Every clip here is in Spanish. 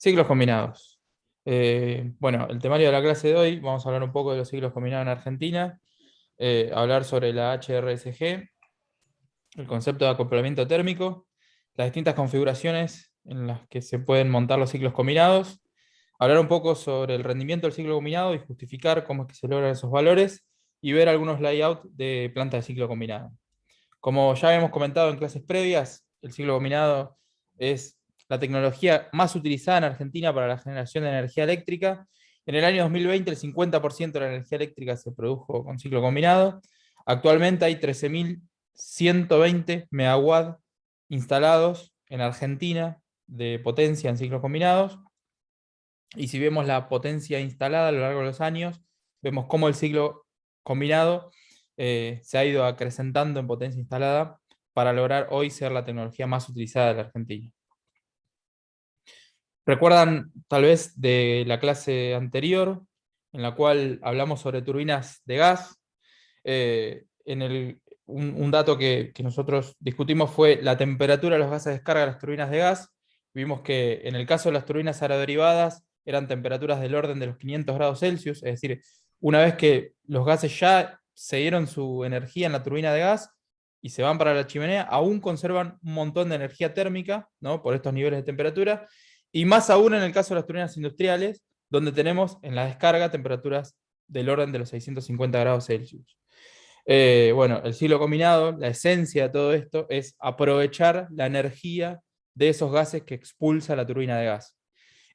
Ciclos combinados. Bueno, el temario de la clase de hoy, vamos a hablar un poco de los ciclos combinados en Argentina, hablar sobre la HRSG, el concepto de acoplamiento térmico, las distintas configuraciones en las que se pueden montar los ciclos combinados, hablar un poco sobre el rendimiento del ciclo combinado y justificar cómo es que se logran esos valores, y ver algunos layouts de planta de ciclo combinado. Como ya hemos comentado en clases previas, el ciclo combinado es la tecnología más utilizada en Argentina para la generación de energía eléctrica. En el año 2020, el 50% de la energía eléctrica se produjo con ciclo combinado. Actualmente hay 13.120 megawatts instalados en Argentina de potencia en ciclos combinados. Y si vemos la potencia instalada a lo largo de los años, vemos cómo el ciclo combinado se ha ido acrecentando en potencia instalada para lograr hoy ser la tecnología más utilizada de la Argentina. ¿Recuerdan tal vez de la clase anterior, en la cual hablamos sobre turbinas de gas? Un dato que nosotros discutimos fue la temperatura de los gases de descarga de las turbinas de gas. Vimos que en el caso de las turbinas aeroderivadas eran temperaturas del orden de los 500 grados Celsius, es decir, una vez que los gases ya se dieron su energía en la turbina de gas y se van para la chimenea, aún conservan un montón de energía térmica, ¿no? Por estos niveles de temperatura, y más aún en el caso de las turbinas industriales, donde tenemos en la descarga temperaturas del orden de los 650 grados Celsius. Bueno, el ciclo combinado, la esencia de todo esto es aprovechar la energía de esos gases que expulsa la turbina de gas.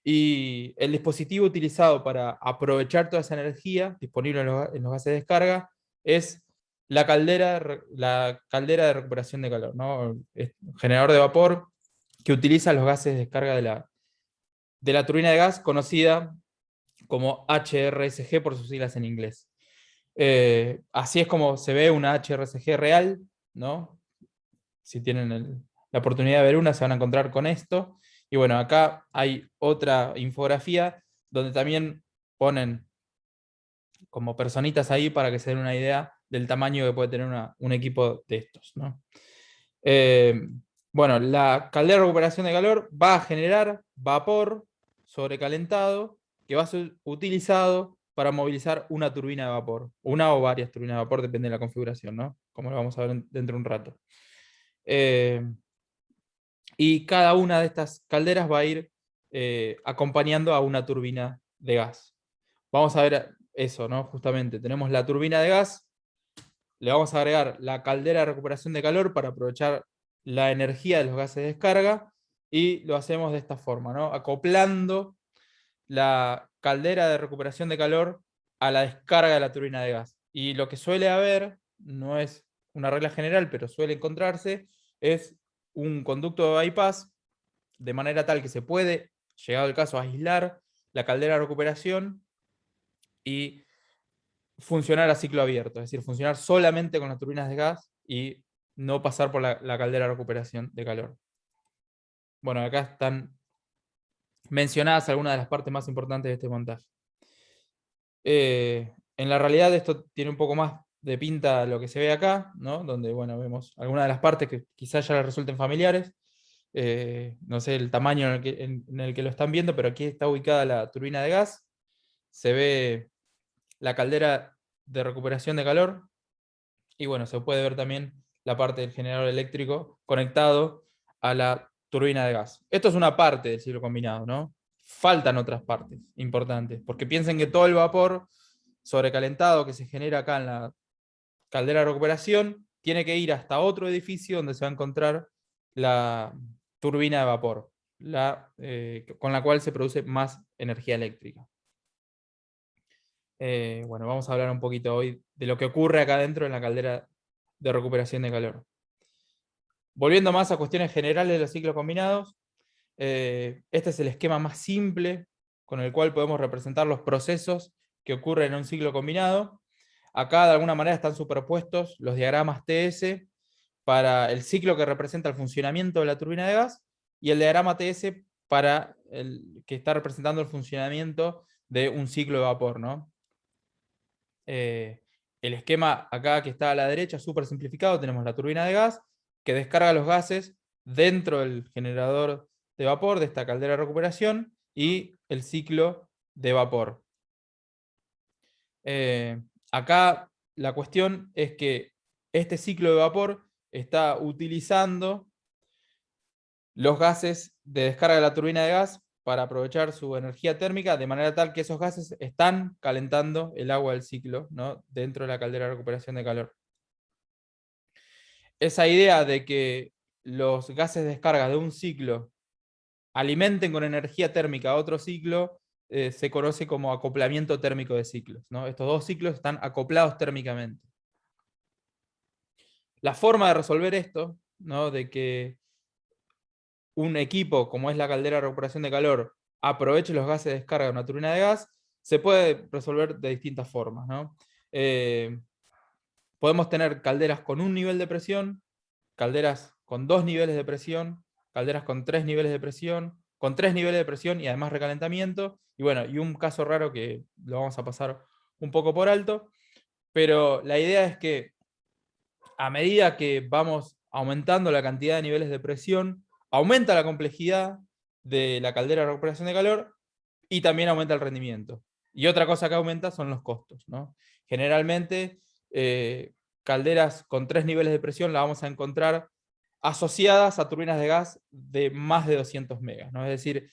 Y el dispositivo utilizado para aprovechar toda esa energía disponible en los gases de descarga es la caldera de recuperación de calor, ¿no? Es un generador de vapor que utiliza los gases de descarga de la turbina de gas, conocida como HRSG por sus siglas en inglés. Así es como se ve una HRSG real, ¿no? Si tienen la oportunidad de ver una, se van a encontrar con esto. Y bueno, acá hay otra infografía donde también ponen como personitas ahí para que se den una idea del tamaño que puede tener un equipo de estos, ¿no? Eh, bueno, la caldera de recuperación de calor va a generar vapor sobrecalentado que va a ser utilizado para movilizar una turbina de vapor, una o varias turbinas de vapor, depende de la configuración, ¿no? Como lo vamos a ver dentro de un rato. Eh, y cada una de estas calderas va a ir acompañando a una turbina de gas. Vamos a ver eso, ¿no? Justamente, tenemos la turbina de gas, le vamos a agregar la caldera de recuperación de calor para aprovechar la energía de los gases de descarga, y lo hacemos de esta forma, ¿no? Acoplando la caldera de recuperación de calor a la descarga de la turbina de gas. Y lo que suele haber, no es una regla general, pero suele encontrarse, es un conducto de bypass, de manera tal que se puede, llegado el caso, aislar la caldera de recuperación y funcionar a ciclo abierto, es decir, funcionar solamente con las turbinas de gas y no pasar por la caldera de recuperación de calor. Bueno, acá están mencionadas algunas de las partes más importantes de este montaje. En la realidad esto tiene un poco más de pinta lo que se ve acá, ¿no? Donde bueno, vemos algunas de las partes que quizás ya les resulten familiares. No sé el tamaño en el que lo están viendo, pero aquí está ubicada la turbina de gas. Se ve la caldera de recuperación de calor. Y bueno, se puede ver también la parte del generador eléctrico conectado a la turbina de gas. Esto es una parte del ciclo combinado, ¿no? Faltan otras partes importantes, porque piensen que todo el vapor sobrecalentado que se genera acá en la caldera de recuperación tiene que ir hasta otro edificio donde se va a encontrar la turbina de vapor, con la cual se produce más energía eléctrica. Bueno, vamos a hablar un poquito hoy de lo que ocurre acá dentro en la caldera de recuperación de calor. Volviendo más a cuestiones generales de los ciclos combinados, este es el esquema más simple con el cual podemos representar los procesos que ocurren en un ciclo combinado. Acá de alguna manera están superpuestos los diagramas TS para el ciclo que representa el funcionamiento de la turbina de gas y el diagrama TS para el que está representando el funcionamiento de un ciclo de vapor, ¿no? El esquema acá que está a la derecha, súper simplificado, tenemos la turbina de gas que descarga los gases dentro del generador de vapor de esta caldera de recuperación y el ciclo de vapor. Acá la cuestión es que este ciclo de vapor está utilizando los gases de descarga de la turbina de gas para aprovechar su energía térmica, de manera tal que esos gases están calentando el agua del ciclo, ¿no?, dentro de la caldera de recuperación de calor. Esa idea de que los gases de descarga de un ciclo alimenten con energía térmica a otro ciclo se conoce como acoplamiento térmico de ciclos, ¿no? Estos dos ciclos están acoplados térmicamente. La forma de resolver esto, ¿no?, de que un equipo, como es la caldera de recuperación de calor, aproveche los gases de descarga de una turbina de gas, se puede resolver de distintas formas, ¿no? Podemos tener calderas con un nivel de presión, calderas con 2 niveles de presión, calderas con 3 niveles de presión, con 3 niveles de presión y además recalentamiento, y bueno, y un caso raro que lo vamos a pasar un poco por alto, pero la idea es que a medida que vamos aumentando la cantidad de niveles de presión, aumenta la complejidad de la caldera de recuperación de calor y también aumenta el rendimiento. Y otra cosa que aumenta son los costos, ¿no? Generalmente, calderas con 3 niveles de presión las vamos a encontrar asociadas a turbinas de gas de más de 200 megas, ¿no? Es decir,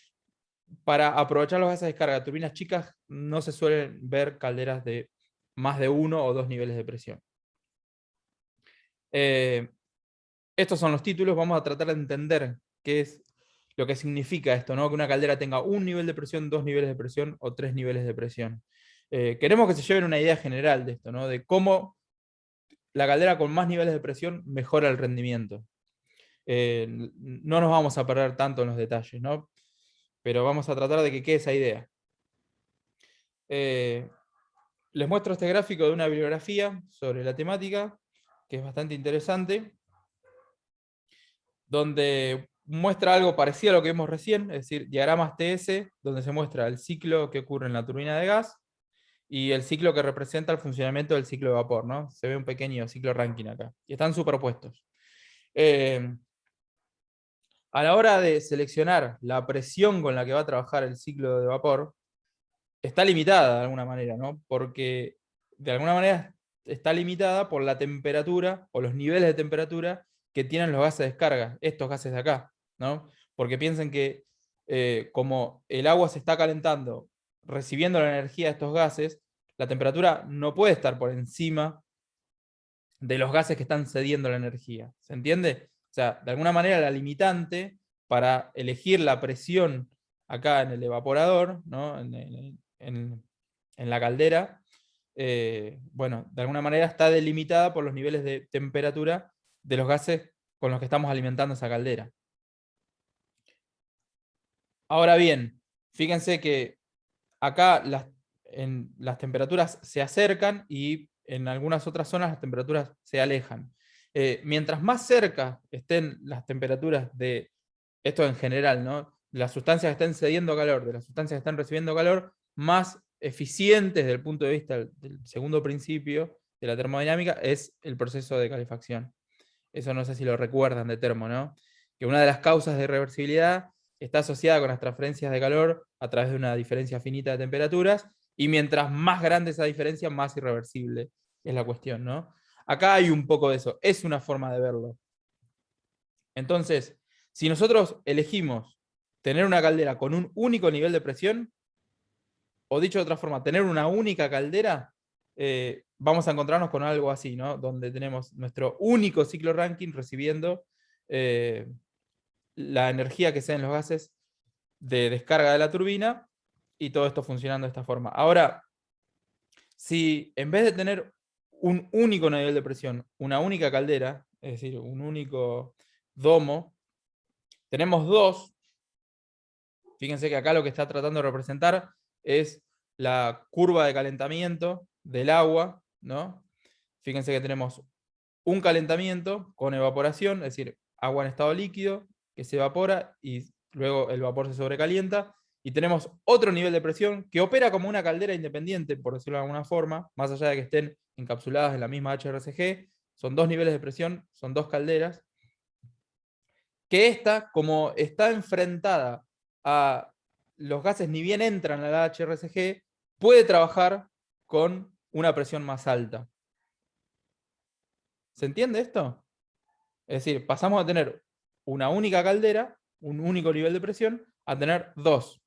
para aprovechar los gases de descarga de turbinas chicas no se suelen ver calderas de más de 1 o 2 niveles de presión. Estos son los títulos, vamos a tratar de entender qué es lo que significa esto, ¿no? Que una caldera tenga un nivel de presión, 2 niveles de presión o 3 niveles de presión. Queremos que se lleven una idea general de esto, ¿no? De cómo la caldera con más niveles de presión mejora el rendimiento. No nos vamos a perder tanto en los detalles, ¿no? Pero vamos a tratar de que quede esa idea. Les muestro este gráfico de una bibliografía sobre la temática, que es bastante interesante, donde muestra algo parecido a lo que vimos recién, es decir, diagramas TS, donde se muestra el ciclo que ocurre en la turbina de gas y el ciclo que representa el funcionamiento del ciclo de vapor, ¿no? Se ve un pequeño ciclo Rankine acá, y están superpuestos. A la hora de seleccionar la presión con la que va a trabajar el ciclo de vapor, está limitada de alguna manera, ¿no? Porque de alguna manera está limitada por la temperatura o los niveles de temperatura que tienen los gases de descarga, estos gases de acá, ¿no? Porque piensen que como el agua se está calentando recibiendo la energía de estos gases, la temperatura no puede estar por encima de los gases que están cediendo la energía. ¿Se entiende? O sea, de alguna manera la limitante para elegir la presión acá en el evaporador, ¿no?, en la caldera, bueno, de alguna manera está delimitada por los niveles de temperatura de los gases con los que estamos alimentando esa caldera. Ahora bien, fíjense que acá las temperaturas se acercan y en algunas otras zonas las temperaturas se alejan. Mientras más cerca estén las temperaturas de esto en general, ¿no?, las sustancias que estén cediendo calor, de las sustancias que están recibiendo calor, más eficientes desde el punto de vista del segundo principio de la termodinámica es el proceso de calefacción. Eso no sé si lo recuerdan de termo, ¿no? Que una de las causas de reversibilidad está asociada con las transferencias de calor a través de una diferencia finita de temperaturas, y mientras más grande esa diferencia, más irreversible es la cuestión, ¿no? Acá hay un poco de eso, es una forma de verlo. Entonces, si nosotros elegimos tener una caldera con un único nivel de presión, o dicho de otra forma, tener una única caldera, vamos a encontrarnos con algo así, ¿no? Donde tenemos nuestro único ciclo Rankine recibiendo la energía que sean los gases de descarga de la turbina, y todo esto funcionando de esta forma. Ahora, si en vez de tener un único nivel de presión, una única caldera, es decir, un único domo, tenemos dos, fíjense que acá lo que está tratando de representar es la curva de calentamiento del agua, ¿no? Fíjense que tenemos un calentamiento con evaporación, es decir, agua en estado líquido que se evapora y luego el vapor se sobrecalienta, y tenemos otro nivel de presión que opera como una caldera independiente, por decirlo de alguna forma, más allá de que estén encapsuladas en la misma HRSG, son dos niveles de presión, son dos calderas, que esta, como está enfrentada a los gases ni bien entran a la HRSG, puede trabajar con una presión más alta. ¿Se entiende esto? Es decir, pasamos a tener una única caldera, un único nivel de presión, a tener dos.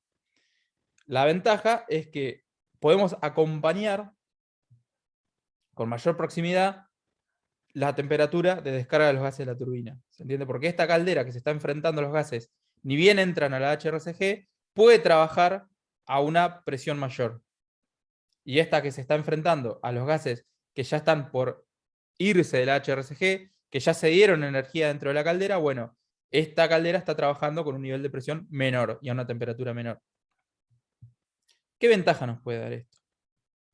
La ventaja es que podemos acompañar con mayor proximidad la temperatura de descarga de los gases de la turbina. ¿Se entiende? Porque esta caldera que se está enfrentando a los gases, ni bien entran a la HRSG, puede trabajar a una presión mayor. Y esta que se está enfrentando a los gases que ya están por irse de la HRSG, que ya se dieron energía dentro de la caldera, bueno, esta caldera está trabajando con un nivel de presión menor y a una temperatura menor. ¿Qué ventaja nos puede dar esto?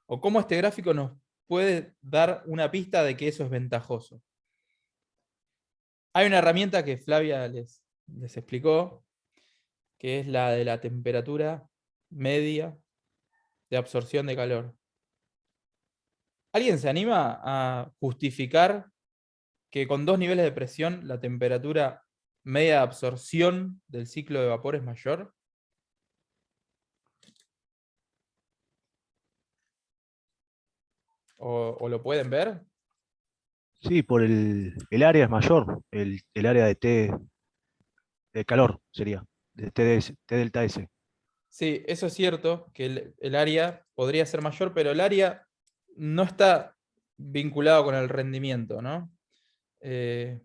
¿O cómo este gráfico nos puede dar una pista de que eso es ventajoso? Hay una herramienta que Flavia les explicó, que es la de la temperatura media de absorción de calor. ¿Alguien se anima a justificar que con dos niveles de presión la temperatura media de absorción del ciclo de vapor es mayor? ¿O lo pueden ver? Sí, por el área es mayor, el área de T de calor sería, de T delta S. Sí, eso es cierto, que el área podría ser mayor, pero el área no está vinculado con el rendimiento, ¿no? Eh,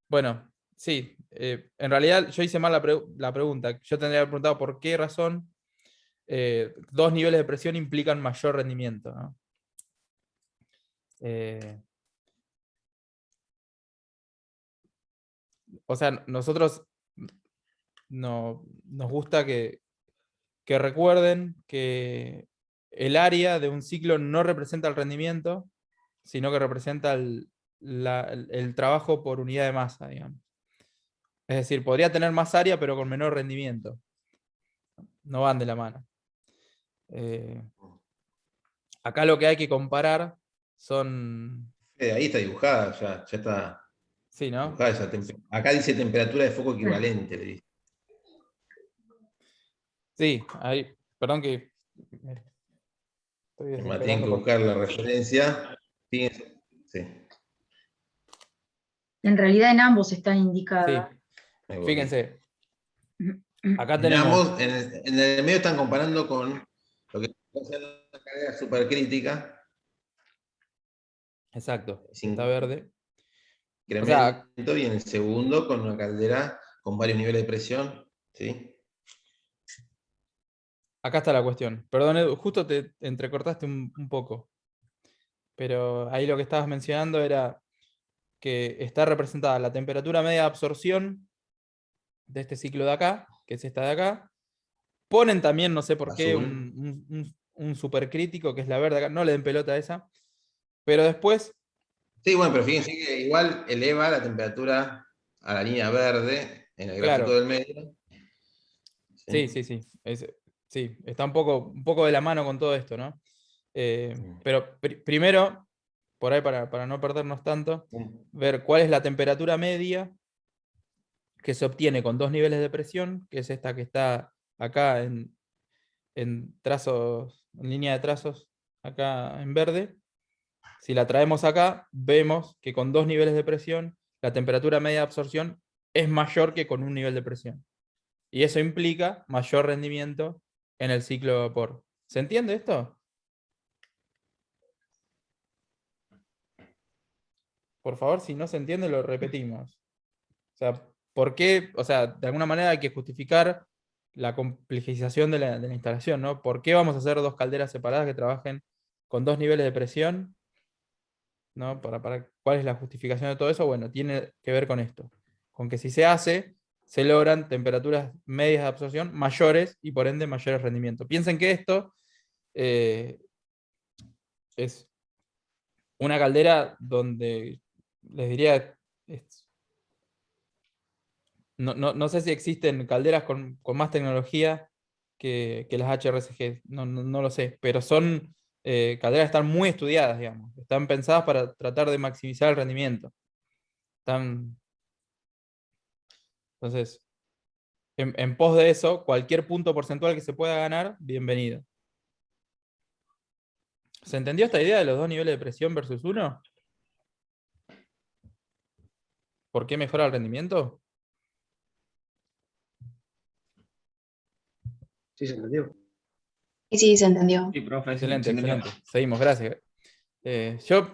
bueno, sí, en realidad yo hice mal la pregunta. Yo tendría que haber preguntado por qué razón dos niveles de presión implican mayor rendimiento, ¿no? Eh, o sea, nosotros nos gusta que recuerden que el área de un ciclo no representa el rendimiento, sino que representa el trabajo por unidad de masa, digamos. Es decir, podría tener más área, pero con menor rendimiento. No van de la mano. Eh, Acá lo que hay que comparar son. Ahí está dibujada, ya está Sí, ¿no? dibujada esa temperatura. Acá dice temperatura de foco equivalente, le dice. Sí, ahí. Perdón que estoy Tienen que desesperando buscar la referencia. Fíjense. Sí, En realidad en ambos están Sí, indicadas. ahí voy. fíjense. Acá En tenemos. ambos, en el medio están comparando con lo que es la carga supercrítica, Exacto, sin está verde. O sea, incremento, y en el segundo con una caldera con varios niveles de presión. ¿Sí? acá está la cuestión. Perdón, Edu, justo te entrecortaste un poco. Pero ahí lo que estabas mencionando era que está representada la temperatura media de absorción de este ciclo de acá, que es esta de acá. Ponen también, no sé por qué, Azul. un supercrítico, que es la verde acá. No le den pelota a esa. Pero después. Sí, bueno, pero fíjense que igual eleva la temperatura a la línea verde en el gráfico Claro, del medio. sí, ¿Sí? sí, sí. Sí, está un poco de la mano con todo esto, ¿no? Pero primero, por ahí para no perdernos tanto, ver cuál es la temperatura media que se obtiene con dos niveles de presión, que es esta que está acá en trazos, en línea de trazos, acá en verde. Si la traemos acá, vemos que con dos niveles de presión, la temperatura media de absorción es mayor que con un nivel de presión. Y eso implica mayor rendimiento en el ciclo de vapor. ¿Se entiende esto? Por favor, si no se entiende, lo repetimos. O sea, ¿por qué? O sea, de alguna manera hay que justificar la complejización de la instalación, ¿no? ¿Por qué vamos a hacer dos calderas separadas que trabajen con dos niveles de presión? ¿No? ¿Cuál es la justificación de todo eso? Bueno, tiene que ver con esto. Con que si se hace, se logran temperaturas medias de absorción mayores y por ende mayores rendimientos. Piensen que esto es una caldera donde les diría, no sé si existen calderas con más tecnología que las HRSG, no lo sé, pero son calderas que están muy estudiadas, digamos, están pensadas para tratar de maximizar el rendimiento. Entonces, en pos de eso, cualquier punto porcentual que se pueda ganar, bienvenido. ¿Se entendió esta idea de los dos niveles de presión versus uno? ¿Por qué mejora el rendimiento? Sí, se entendió. Y sí, se entendió. Sí, profe, Excelente, se entendió. excelente. Seguimos, gracias. Yo,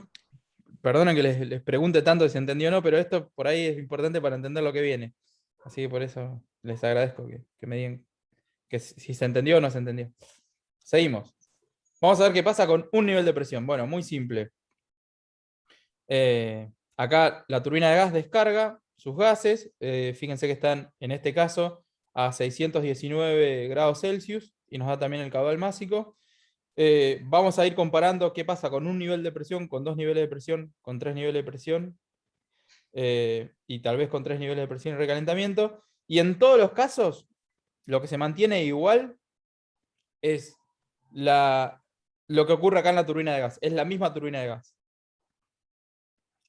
perdonen que les pregunte tanto si se entendió o no, pero esto por ahí es importante para entender lo que viene. Así que por eso les agradezco que me digan que si se entendió o no se entendió. Seguimos. Vamos a ver qué pasa con un nivel de presión. Bueno, muy simple. Acá la turbina de gas descarga sus gases. Fíjense que están, en este caso, a 619 grados Celsius y nos da también el caudal másico. Vamos a ir comparando qué pasa con un nivel de presión, con dos niveles de presión, con tres niveles de presión y tal vez con tres niveles de presión y recalentamiento. Y en todos los casos, lo que se mantiene igual es lo que ocurre acá en la turbina de gas. Es la misma turbina de gas.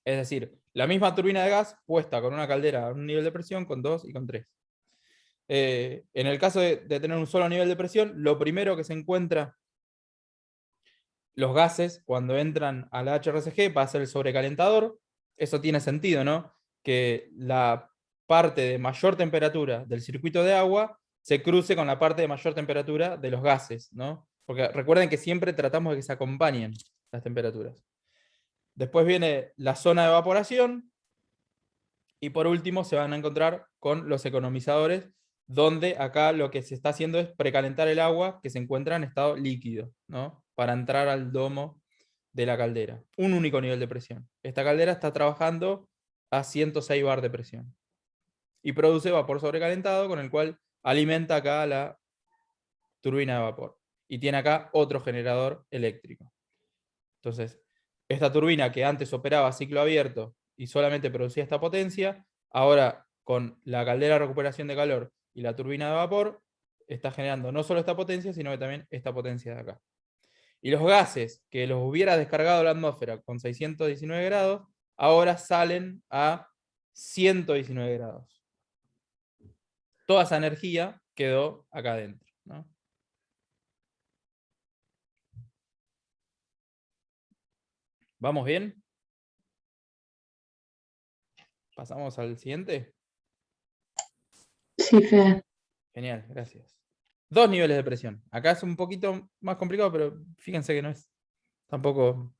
Es decir, la misma turbina de gas puesta con una caldera a un nivel de presión, con 2 y con 3. En el caso de tener un solo nivel de presión, lo primero que se encuentra los gases cuando entran a la HRSG va a ser el sobrecalentador. Eso tiene sentido, ¿no? Que la parte de mayor temperatura del circuito de agua se cruce con la parte de mayor temperatura de los gases, ¿no? Porque recuerden que siempre tratamos de que se acompañen las temperaturas. Después viene la zona de evaporación. Y por último se van a encontrar con los economizadores, donde acá lo que se está haciendo es precalentar el agua que se encuentra en estado líquido, ¿no? Para entrar al domo de la caldera. Un único nivel de presión. Esta caldera está trabajando a 106 bar de presión. Y produce vapor sobrecalentado, con el cual alimenta acá la turbina de vapor. Y tiene acá otro generador eléctrico. Entonces, esta turbina que antes operaba a ciclo abierto y solamente producía esta potencia, ahora con la caldera de recuperación de calor y la turbina de vapor, está generando no solo esta potencia, sino que también esta potencia de acá. Y los gases que los hubiera descargado la atmósfera con 619 grados, ahora salen a 119 grados. Toda esa energía quedó acá adentro, ¿no? ¿Vamos bien? ¿Pasamos al siguiente? Sí, Fede. Genial, gracias. Dos niveles de presión. Acá es un poquito más complicado, pero fíjense que no es tampoco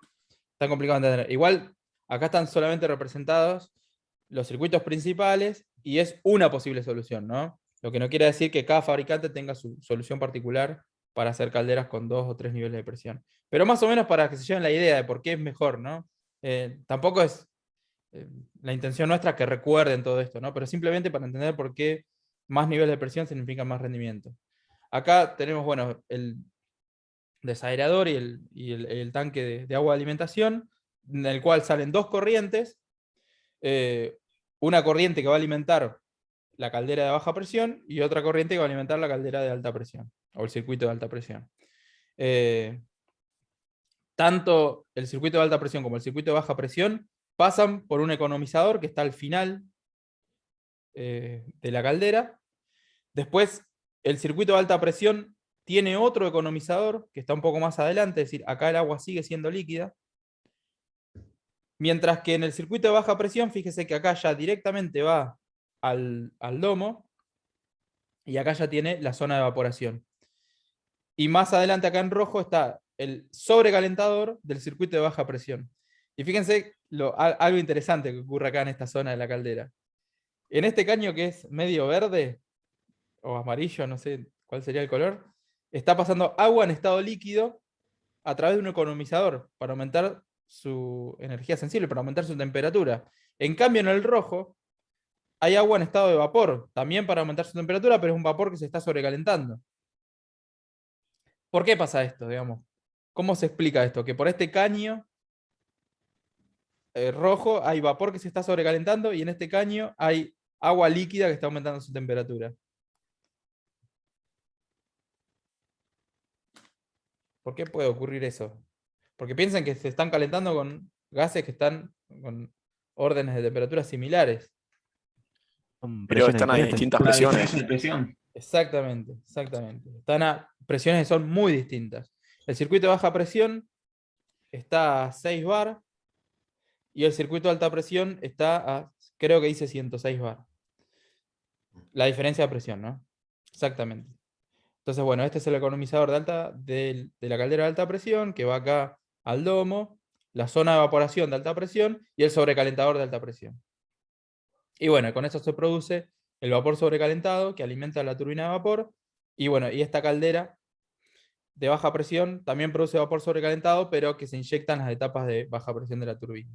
tan complicado de entender. Igual, acá están solamente representados los circuitos principales y es una posible solución, ¿no? Lo que no quiere decir que cada fabricante tenga su solución particular para hacer calderas con 2 o 3 niveles de presión. Pero más o menos para que se lleven la idea de por qué es mejor, ¿no? Tampoco es la intención nuestra que recuerden todo esto, ¿no? Pero simplemente para entender por qué más niveles de presión significa más rendimiento. Acá tenemos, bueno, el desaerador y el tanque de agua de alimentación, en el cual salen dos corrientes. Una corriente que va a alimentar la caldera de baja presión y otra corriente que va a alimentar la caldera de alta presión, o el circuito de alta presión. Tanto el circuito de alta presión como el circuito de baja presión pasan por un economizador que está al final de la caldera. Después, el circuito de alta presión tiene otro economizador que está un poco más adelante, es decir, acá el agua sigue siendo líquida. Mientras que en el circuito de baja presión, fíjese que acá ya directamente va al domo y acá ya tiene la zona de evaporación. Y más adelante acá en rojo está el sobrecalentador del circuito de baja presión. Y fíjense algo interesante que ocurre acá en esta zona de la caldera. En este caño que es medio verde, o amarillo, no sé cuál sería el color, está pasando agua en estado líquido a través de un economizador para aumentar su energía sensible, para aumentar su temperatura. En cambio, en el rojo hay agua en estado de vapor, también para aumentar su temperatura, pero es un vapor que se está sobrecalentando. ¿Por qué pasa esto, digamos? ¿Cómo se explica esto? Que por este caño rojo hay vapor que se está sobrecalentando y en este caño hay agua líquida que está aumentando su temperatura. ¿Por qué puede ocurrir eso? Porque piensen que se están calentando con gases que están con órdenes de temperatura similares. Son Pero presiones están a diferentes. distintas La presiones. diferencia de presión. Exactamente, exactamente. Están a presiones que son muy distintas. El circuito de baja presión está a 6 bar y el circuito de alta presión está a, creo que dice 106 bar. La diferencia de presión, ¿no? Exactamente. Entonces, bueno, este es el economizador de la caldera de alta presión, que va acá al domo, la zona de evaporación de alta presión y el sobrecalentador de alta presión. Y bueno, con eso se produce el vapor sobrecalentado que alimenta la turbina de vapor. Y bueno, y esta caldera de baja presión también produce vapor sobrecalentado, pero que se inyecta en las etapas de baja presión de la turbina.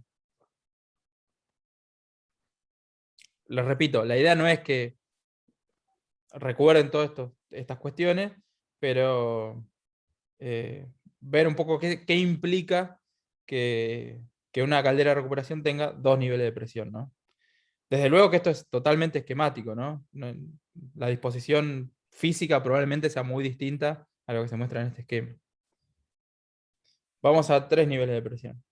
Les repito, la idea no es que recuerden todas estas cuestiones, pero ver un poco qué implica que una caldera de recuperación tenga 2 niveles de presión, ¿no? Desde luego que esto es totalmente esquemático, ¿no? La disposición física probablemente sea muy distinta a lo que se muestra en este esquema. Vamos a 3 niveles de presión.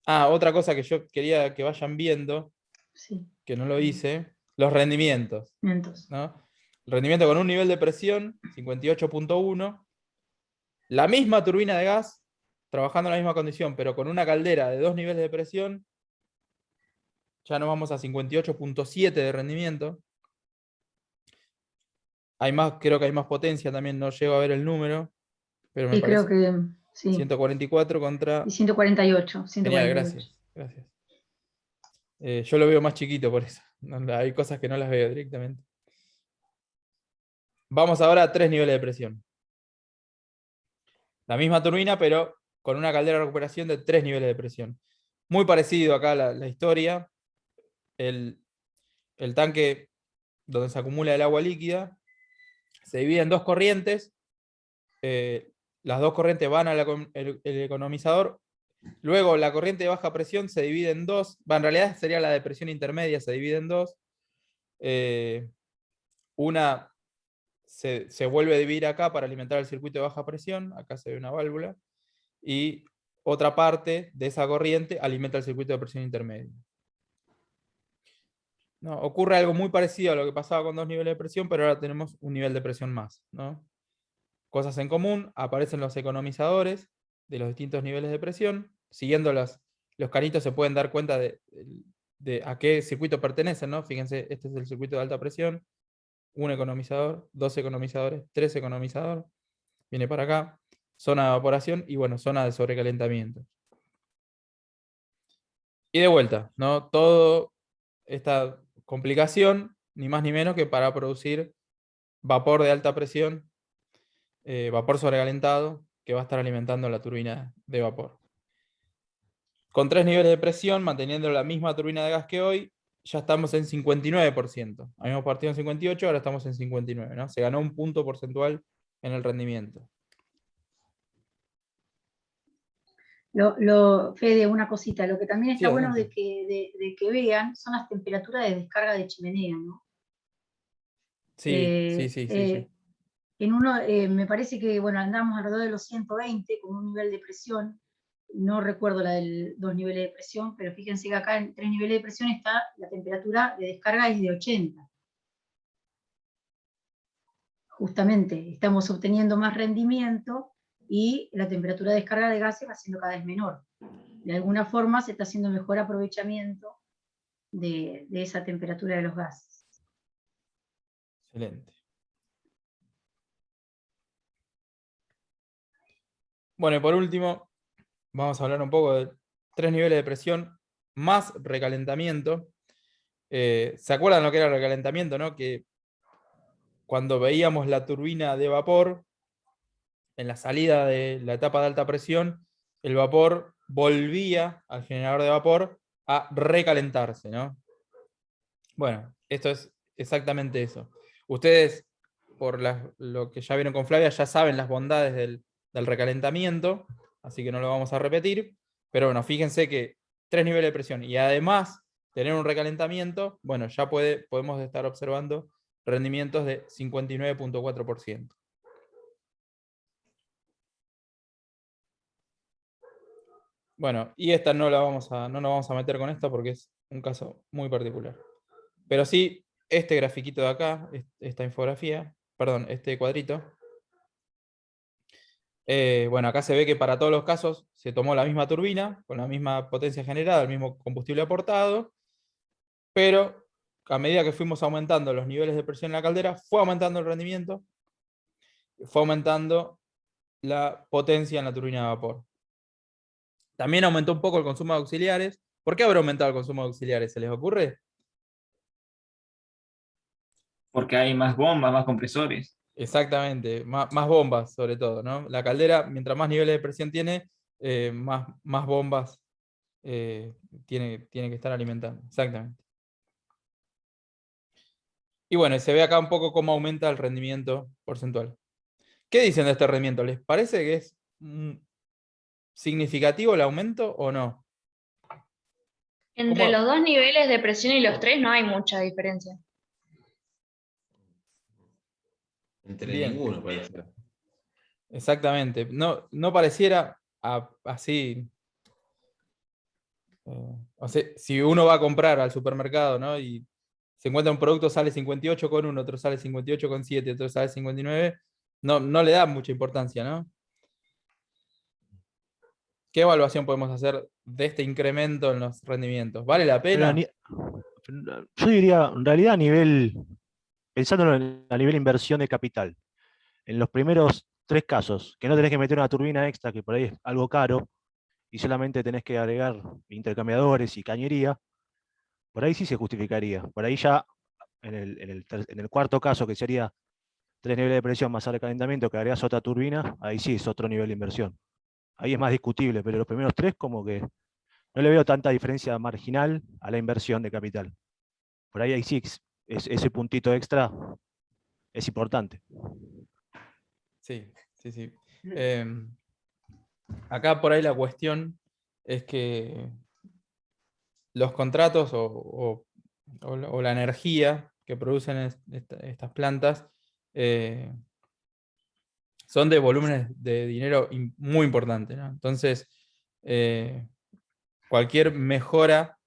Otra cosa que yo quería que vayan viendo, Sí, que no lo hice, los rendimientos, entonces. ¿no? El rendimiento con un nivel de presión, 58.1, la misma turbina de gas, trabajando en la misma condición, pero con una caldera de 2 niveles de presión, ya nos vamos a 58.7 de rendimiento. Hay más, creo que hay más potencia también, no llego a ver el número, pero me Sí, parece creo que sí. 144 contra... Y 148. Genial, 148. gracias. Gracias. Yo lo veo más chiquito por eso. Hay cosas que no las veo directamente. Vamos ahora a 3 niveles de presión. La misma turbina, pero con una caldera de recuperación de 3 niveles de presión. Muy parecido acá la historia. El tanque donde se acumula el agua líquida se divide en 2 corrientes. Las 2 corrientes van al el economizador. Luego la corriente de baja presión se divide en 2. En realidad sería la de presión intermedia, se divide en 2. Una se vuelve a dividir acá para alimentar el circuito de baja presión. Acá se ve una válvula. Y otra parte de esa corriente alimenta el circuito de presión intermedia. ¿No? Ocurre algo muy parecido a lo que pasaba con 2 niveles de presión, pero ahora tenemos un nivel de presión más, ¿no? Cosas en común, aparecen los economizadores de los distintos niveles de presión. Siguiendo los canitos se pueden dar cuenta de a qué circuito pertenecen, ¿no? Fíjense, este es el circuito de alta presión, un economizador, 2 economizadores, 3 economizadores, viene para acá, zona de evaporación y bueno, zona de sobrecalentamiento. Y de vuelta, ¿no? Todo esta complicación, ni más ni menos que para producir vapor de alta presión, vapor sobrecalentado, que va a estar alimentando la turbina de vapor. Con 3 niveles de presión, manteniendo la misma turbina de gas que hoy, ya estamos en 59%. Habíamos partido en 58, ahora estamos en 59, ¿no? Se ganó un punto porcentual en el rendimiento. Fede, una cosita, lo que también Sí, está bueno adelante. de que vean son las temperaturas de descarga de chimenea, ¿no? Sí, sí. En uno, me parece que, bueno, andamos alrededor de los 120 con un nivel de presión, no recuerdo la del 2 niveles de presión, pero fíjense que acá en 3 niveles de presión está la temperatura de descarga es de 80. Justamente, estamos obteniendo más rendimiento y la temperatura de descarga de gases va siendo cada vez menor. De alguna forma se está haciendo mejor aprovechamiento de esa temperatura de los gases. Excelente. Bueno, y por último, vamos a hablar un poco de 3 niveles de presión más recalentamiento. ¿Se acuerdan lo que era el recalentamiento, no? Que cuando veíamos la turbina de vapor, en la salida de la etapa de alta presión, el vapor volvía al generador de vapor a recalentarse, ¿no? Bueno, esto es exactamente eso. Ustedes, por lo que ya vieron con Flavia, ya saben las bondades del recalentamiento, así que no lo vamos a repetir, pero bueno, fíjense que 3 niveles de presión y además tener un recalentamiento, bueno, ya podemos estar observando rendimientos de 59.4%. Bueno, y esta no nos vamos a meter con esta porque es un caso muy particular. Pero sí, este grafiquito de acá, esta infografía, perdón, este cuadrito, bueno, acá se ve que para todos los casos se tomó la misma turbina, con la misma potencia generada, el mismo combustible aportado, pero a medida que fuimos aumentando los niveles de presión en la caldera, fue aumentando el rendimiento, fue aumentando la potencia en la turbina de vapor. También aumentó un poco el consumo de auxiliares. ¿Por qué habrá aumentado el consumo de auxiliares? ¿Se les ocurre? Porque hay más bombas, más compresores. Exactamente, más bombas sobre todo, ¿no? La caldera, mientras más niveles de presión tiene, más bombas tiene que estar alimentando. Exactamente. Y bueno, se ve acá un poco cómo aumenta el rendimiento porcentual. ¿Qué dicen de este rendimiento? ¿Les parece que es significativo el aumento o no? Entre ¿Cómo? los dos niveles de presión y los tres no hay mucha diferencia. Entre Bien. ninguno, parece. Exactamente. No pareciera así. O sea, si uno va a comprar al supermercado, ¿no? Y se encuentra un producto, sale 58,1, otro sale 58,7, otro sale 59, no le da mucha importancia, ¿no? ¿Qué evaluación podemos hacer de este incremento en los rendimientos? ¿Vale la Pero pena? yo diría, en realidad, pensando a nivel inversión de capital, en los primeros 3 casos, que no tenés que meter una turbina extra, que por ahí es algo caro, y solamente tenés que agregar intercambiadores y cañería, por ahí sí se justificaría. Por ahí ya, en el cuarto caso, que sería 3 niveles de presión más calentamiento, que agregas otra turbina, ahí sí es otro nivel de inversión. Ahí es más discutible, pero los primeros 3 como que no le veo tanta diferencia marginal a la inversión de capital. Por ahí sí ese puntito extra es importante. Sí. Acá por ahí la cuestión es que los contratos o la energía que producen estas plantas son de volúmenes de dinero muy importantes, ¿no? Entonces, cualquier mejora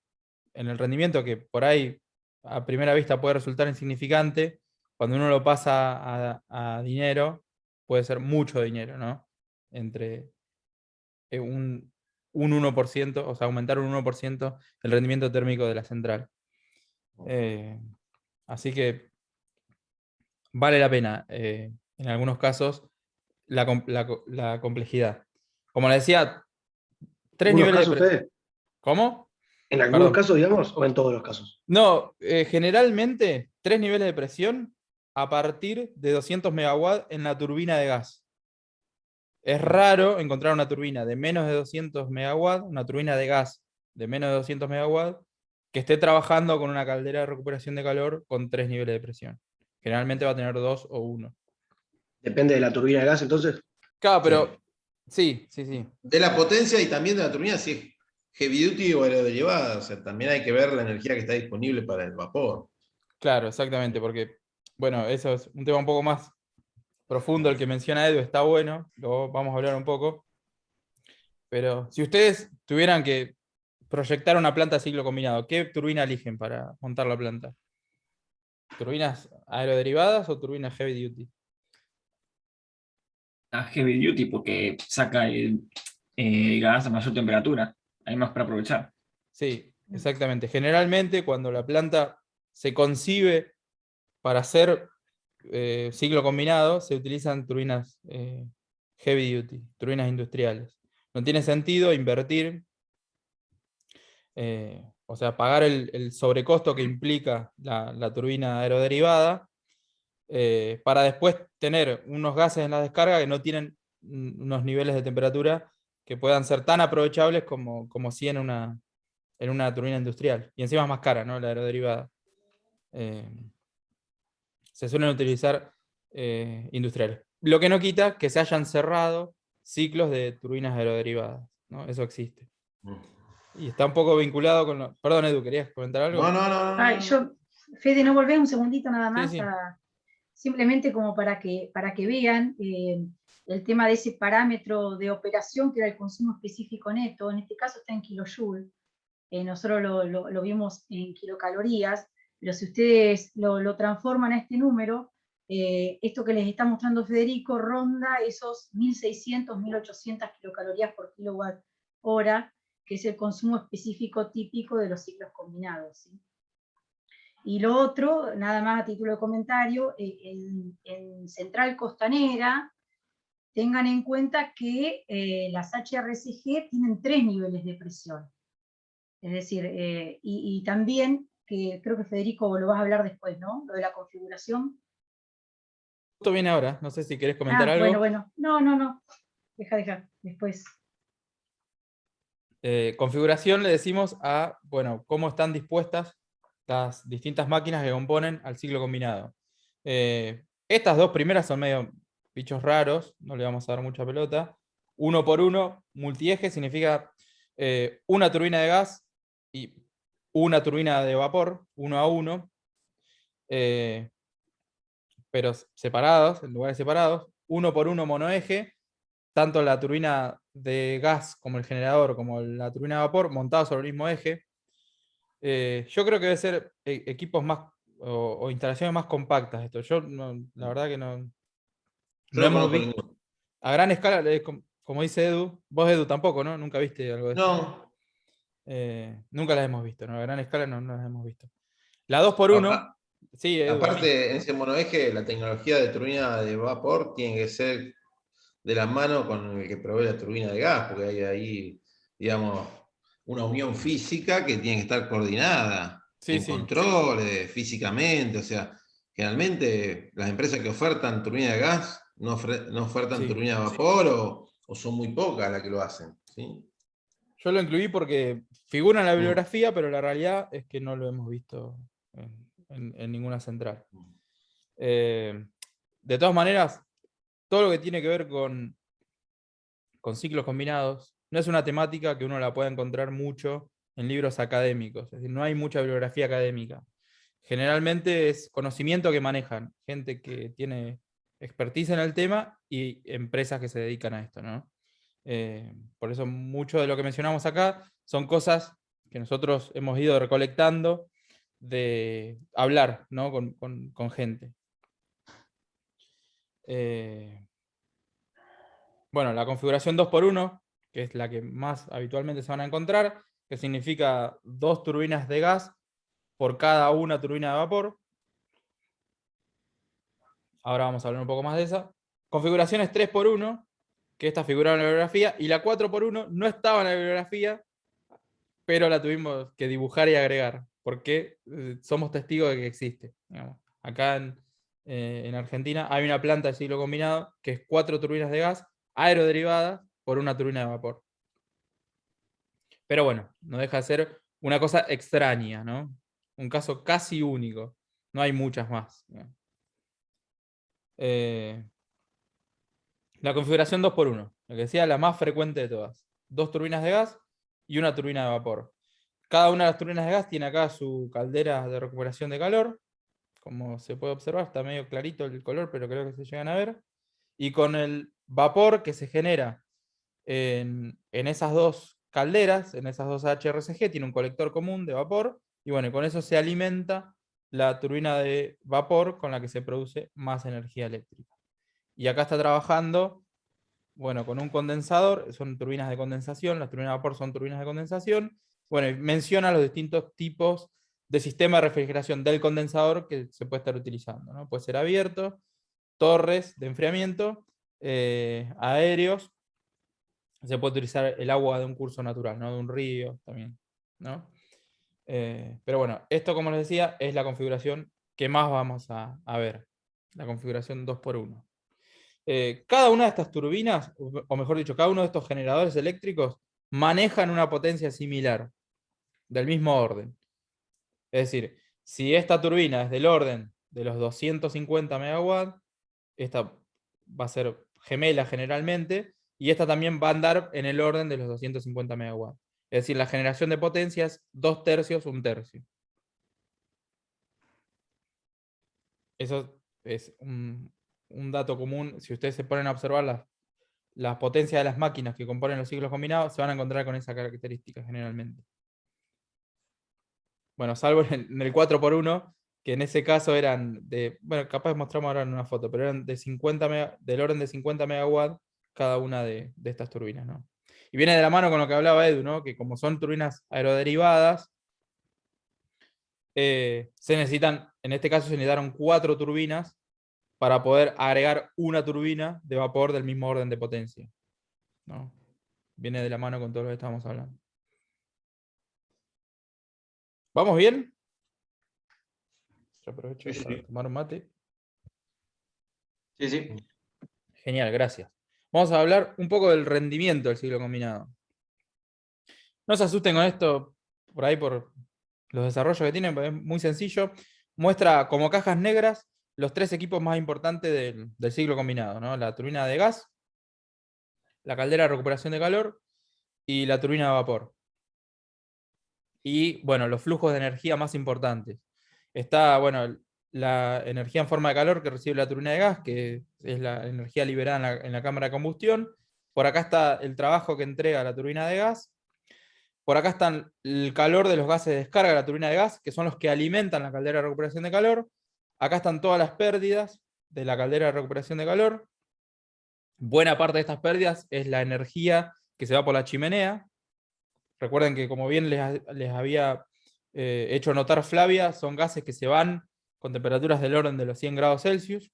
en el rendimiento que por ahí a primera vista puede resultar insignificante, cuando uno lo pasa a dinero, puede ser mucho dinero, ¿no? Entre un 1%, o sea, aumentar un 1% el rendimiento térmico de la central. Así que vale la pena, en algunos casos, la complejidad. Como le decía, tres ¿Algunos niveles de casos presión. ustedes? ¿Cómo? ¿En algunos Perdón. casos, digamos, o en todos los casos? No, generalmente 3 niveles de presión a partir de 200 megawatts en la turbina de gas. Es raro encontrar una turbina de menos de 200 megawatts, una turbina de gas de menos de 200 megawatts, que esté trabajando con una caldera de recuperación de calor con 3 niveles de presión. Generalmente va a tener 2 o 1. Depende de la turbina de gas, entonces. Claro, pero Sí. sí. De la potencia y también de la turbina, si es heavy duty o aeroderivada. O sea, también hay que ver la energía que está disponible para el vapor. Claro, exactamente, porque, bueno, eso es un tema un poco más profundo el que menciona Edu, está bueno, lo vamos a hablar un poco. Pero si ustedes tuvieran que proyectar una planta de ciclo combinado, ¿qué turbina eligen para montar la planta? ¿Turbinas aeroderivadas o turbinas heavy duty? A heavy duty porque saca el gas a mayor temperatura. Hay más para aprovechar. Sí, exactamente. Generalmente cuando la planta se concibe para hacer ciclo combinado, se utilizan turbinas heavy duty, turbinas industriales. No tiene sentido invertir, o sea, pagar el sobrecosto que implica la turbina aeroderivada para después tener unos gases en la descarga que no tienen unos niveles de temperatura que puedan ser tan aprovechables como si en una turbina industrial. Y encima es más cara, ¿no? La aeroderivada. Se suelen utilizar industriales. Lo que no quita que se hayan cerrado ciclos de turbinas aeroderivadas, ¿no? Eso existe. Y está un poco vinculado con lo... Perdón, Edu, ¿querías comentar algo? Ay, Fede, ¿no volvés un segundito nada más? Sí. Simplemente como para que vean el tema de ese parámetro de operación que era el consumo específico neto. En este caso está en kilojoule. Nosotros lo vimos en kilocalorías. pero si ustedes lo transforman a este número, esto que les está mostrando Federico ronda esos 1.600, 1.800 kilocalorías por kilowatt hora, que es el consumo específico típico de los ciclos combinados, ¿sí? Y lo otro, nada más a título de comentario, en Central Costanera, tengan en cuenta que las HRSG tienen 3 niveles de presión. Es decir, y también, que creo que Federico lo vas a hablar después, ¿no? Lo de la configuración. Esto viene ahora, no sé si querés comentar algo. Bueno. No. Deja, después. Configuración le decimos a, bueno, cómo están dispuestas las distintas máquinas que componen al ciclo combinado. Estas dos primeras son medio bichos raros, no le vamos a dar mucha pelota. 1 por 1, multieje significa una turbina de gas y una turbina de vapor, 1 a 1, pero separados, en lugares separados. 1 por 1 monoeje, tanto la turbina de gas como el generador, como la turbina de vapor, montados sobre el mismo eje. Yo creo que debe ser equipos más o instalaciones más compactas esto. Yo la verdad que no Yo no hemos conozco visto ninguno. a gran escala, como dice Edu. Vos, Edu, tampoco, ¿no? Nunca viste algo de esto. No. Nunca las hemos visto, ¿no? A gran escala no las hemos visto. La 2 por 1, sí, Edu. Aparte, en ese monoeje, la tecnología de turbina de vapor tiene que ser de la mano con el que provee la turbina de gas, porque hay ahí, digamos, una unión física que tiene que estar coordinada Sí, en sí. controles, físicamente. O sea, generalmente las empresas que ofertan turbina de gas no ofertan Sí, turbina de vapor o son muy pocas las que lo hacen. ¿Sí? Yo lo incluí porque figura en la Mm. bibliografía, pero la realidad es que no lo hemos visto en ninguna central. De todas maneras, todo lo que tiene que ver con ciclos combinados no es una temática que uno la pueda encontrar mucho en libros académicos. Es decir, no hay mucha bibliografía académica. Generalmente es conocimiento que manejan gente que tiene expertise en el tema y empresas que se dedican a esto, ¿no? Por eso mucho de lo que mencionamos acá son cosas que nosotros hemos ido recolectando de hablar, ¿no? con gente. Bueno, la configuración 2x1, que es la que más habitualmente se van a encontrar, que significa 2 turbinas de gas por cada una turbina de vapor. Ahora vamos a hablar un poco más de esa. Configuraciones 3x1, que esta figura en la bibliografía, y la 4x1 no estaba en la bibliografía, pero la tuvimos que dibujar y agregar, porque somos testigos de que existe. Digamos. Acá en Argentina hay una planta de ciclo combinado que es 4 turbinas de gas aeroderivadas por una turbina de vapor. Pero bueno, no deja de ser una cosa extraña, ¿no? Un caso casi único. No hay muchas más. La configuración 2x1, lo que decía, la más frecuente de todas. 2 turbinas de gas y una turbina de vapor. Cada una de las turbinas de gas tiene acá su caldera de recuperación de calor. Como se puede observar, está medio clarito el color, pero creo que se llegan a ver. Y con el vapor que se genera en esas dos calderas, en esas dos HRSG, tiene un colector común de vapor. Y bueno, con eso se alimenta la turbina de vapor con la que se produce más energía eléctrica. Y acá está trabajando, bueno, con un condensador, son turbinas de condensación, las turbinas de vapor son turbinas de condensación. Bueno, y menciona los distintos tipos de sistema de refrigeración del condensador que se puede estar utilizando, ¿no? Puede ser abierto, torres de enfriamiento, aéreos, se puede utilizar el agua de un curso natural, ¿no? De un río también, ¿no? Pero bueno, esto, como les decía, es la configuración que más vamos a ver, la configuración 2x1. Cada una de estas turbinas, o mejor dicho, cada uno de estos generadores eléctricos manejan una potencia similar, del mismo orden. Es decir, si esta turbina es del orden de los 250 megawatts, esta va a ser gemela generalmente, y esta también va a andar en el orden de los 250 megawatts. Es decir, la generación de potencia es 2/3, 1/3. Eso es un dato común. Si ustedes se ponen a observar las potencias de las máquinas que componen los ciclos combinados, se van a encontrar con esa característica generalmente. Bueno, salvo en el 4x1, que en ese caso eran de, bueno, capaz mostramos ahora en una foto, pero eran de 50 del orden de 50 megawatts cada una de estas turbinas, ¿no? Y viene de la mano con lo que hablaba Edu, ¿no? Que como son turbinas aeroderivadas, se necesitan, en este caso se necesitaron 4 turbinas para poder agregar una turbina de vapor del mismo orden de potencia, ¿no? Viene de la mano con todo lo que estábamos hablando. ¿Vamos bien? Yo aprovecho Sí, sí. para tomar un mate. Sí, sí. Genial, gracias. Vamos a hablar un poco del rendimiento del ciclo combinado. No se asusten con esto por ahí por los desarrollos que tienen, porque es muy sencillo. Muestra como cajas negras los 3 equipos más importantes del ciclo combinado, ¿no? La turbina de gas, la caldera de recuperación de calor y la turbina de vapor. Y bueno, los flujos de energía más importantes. Está, bueno, la energía en forma de calor que recibe la turbina de gas, que es la energía liberada en la cámara de combustión. Por acá está el trabajo que entrega la turbina de gas. Por acá está el calor de los gases de descarga de la turbina de gas, que son los que alimentan la caldera de recuperación de calor. Acá están todas las pérdidas de la caldera de recuperación de calor. Buena parte de estas pérdidas es la energía que se va por la chimenea. Recuerden que, como bien les había hecho notar Flavia, son gases que se van con temperaturas del orden de los 100 grados Celsius.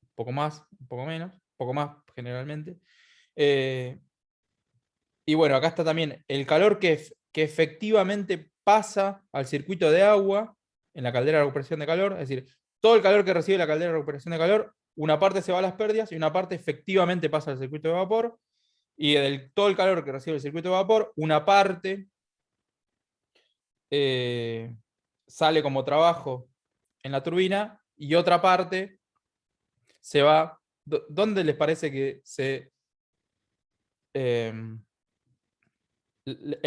Un poco más, un poco menos, un poco más generalmente. Y bueno, acá está también el calor que efectivamente pasa al circuito de agua en la caldera de recuperación de calor. Es decir, todo el calor que recibe la caldera de recuperación de calor, una parte se va a las pérdidas y una parte efectivamente pasa al circuito de vapor. Y todo el calor que recibe el circuito de vapor, una parte sale como trabajo en la turbina y otra parte se va. ¿Dónde les parece que el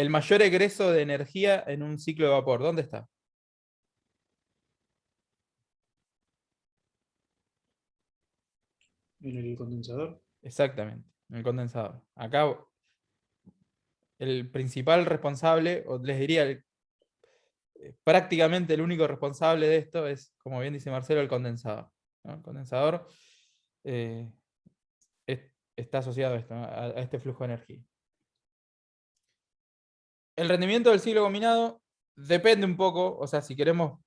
mayor egreso de energía en un ciclo de vapor? ¿Dónde está? En el condensador. Exactamente, en el condensador. Acá el principal responsable, o les diría prácticamente el único responsable de esto es, como bien dice Marcelo, el condensador, ¿no? El condensador está asociado a esto, ¿no? a este flujo de energía. El rendimiento del ciclo combinado depende un poco, o sea, si queremos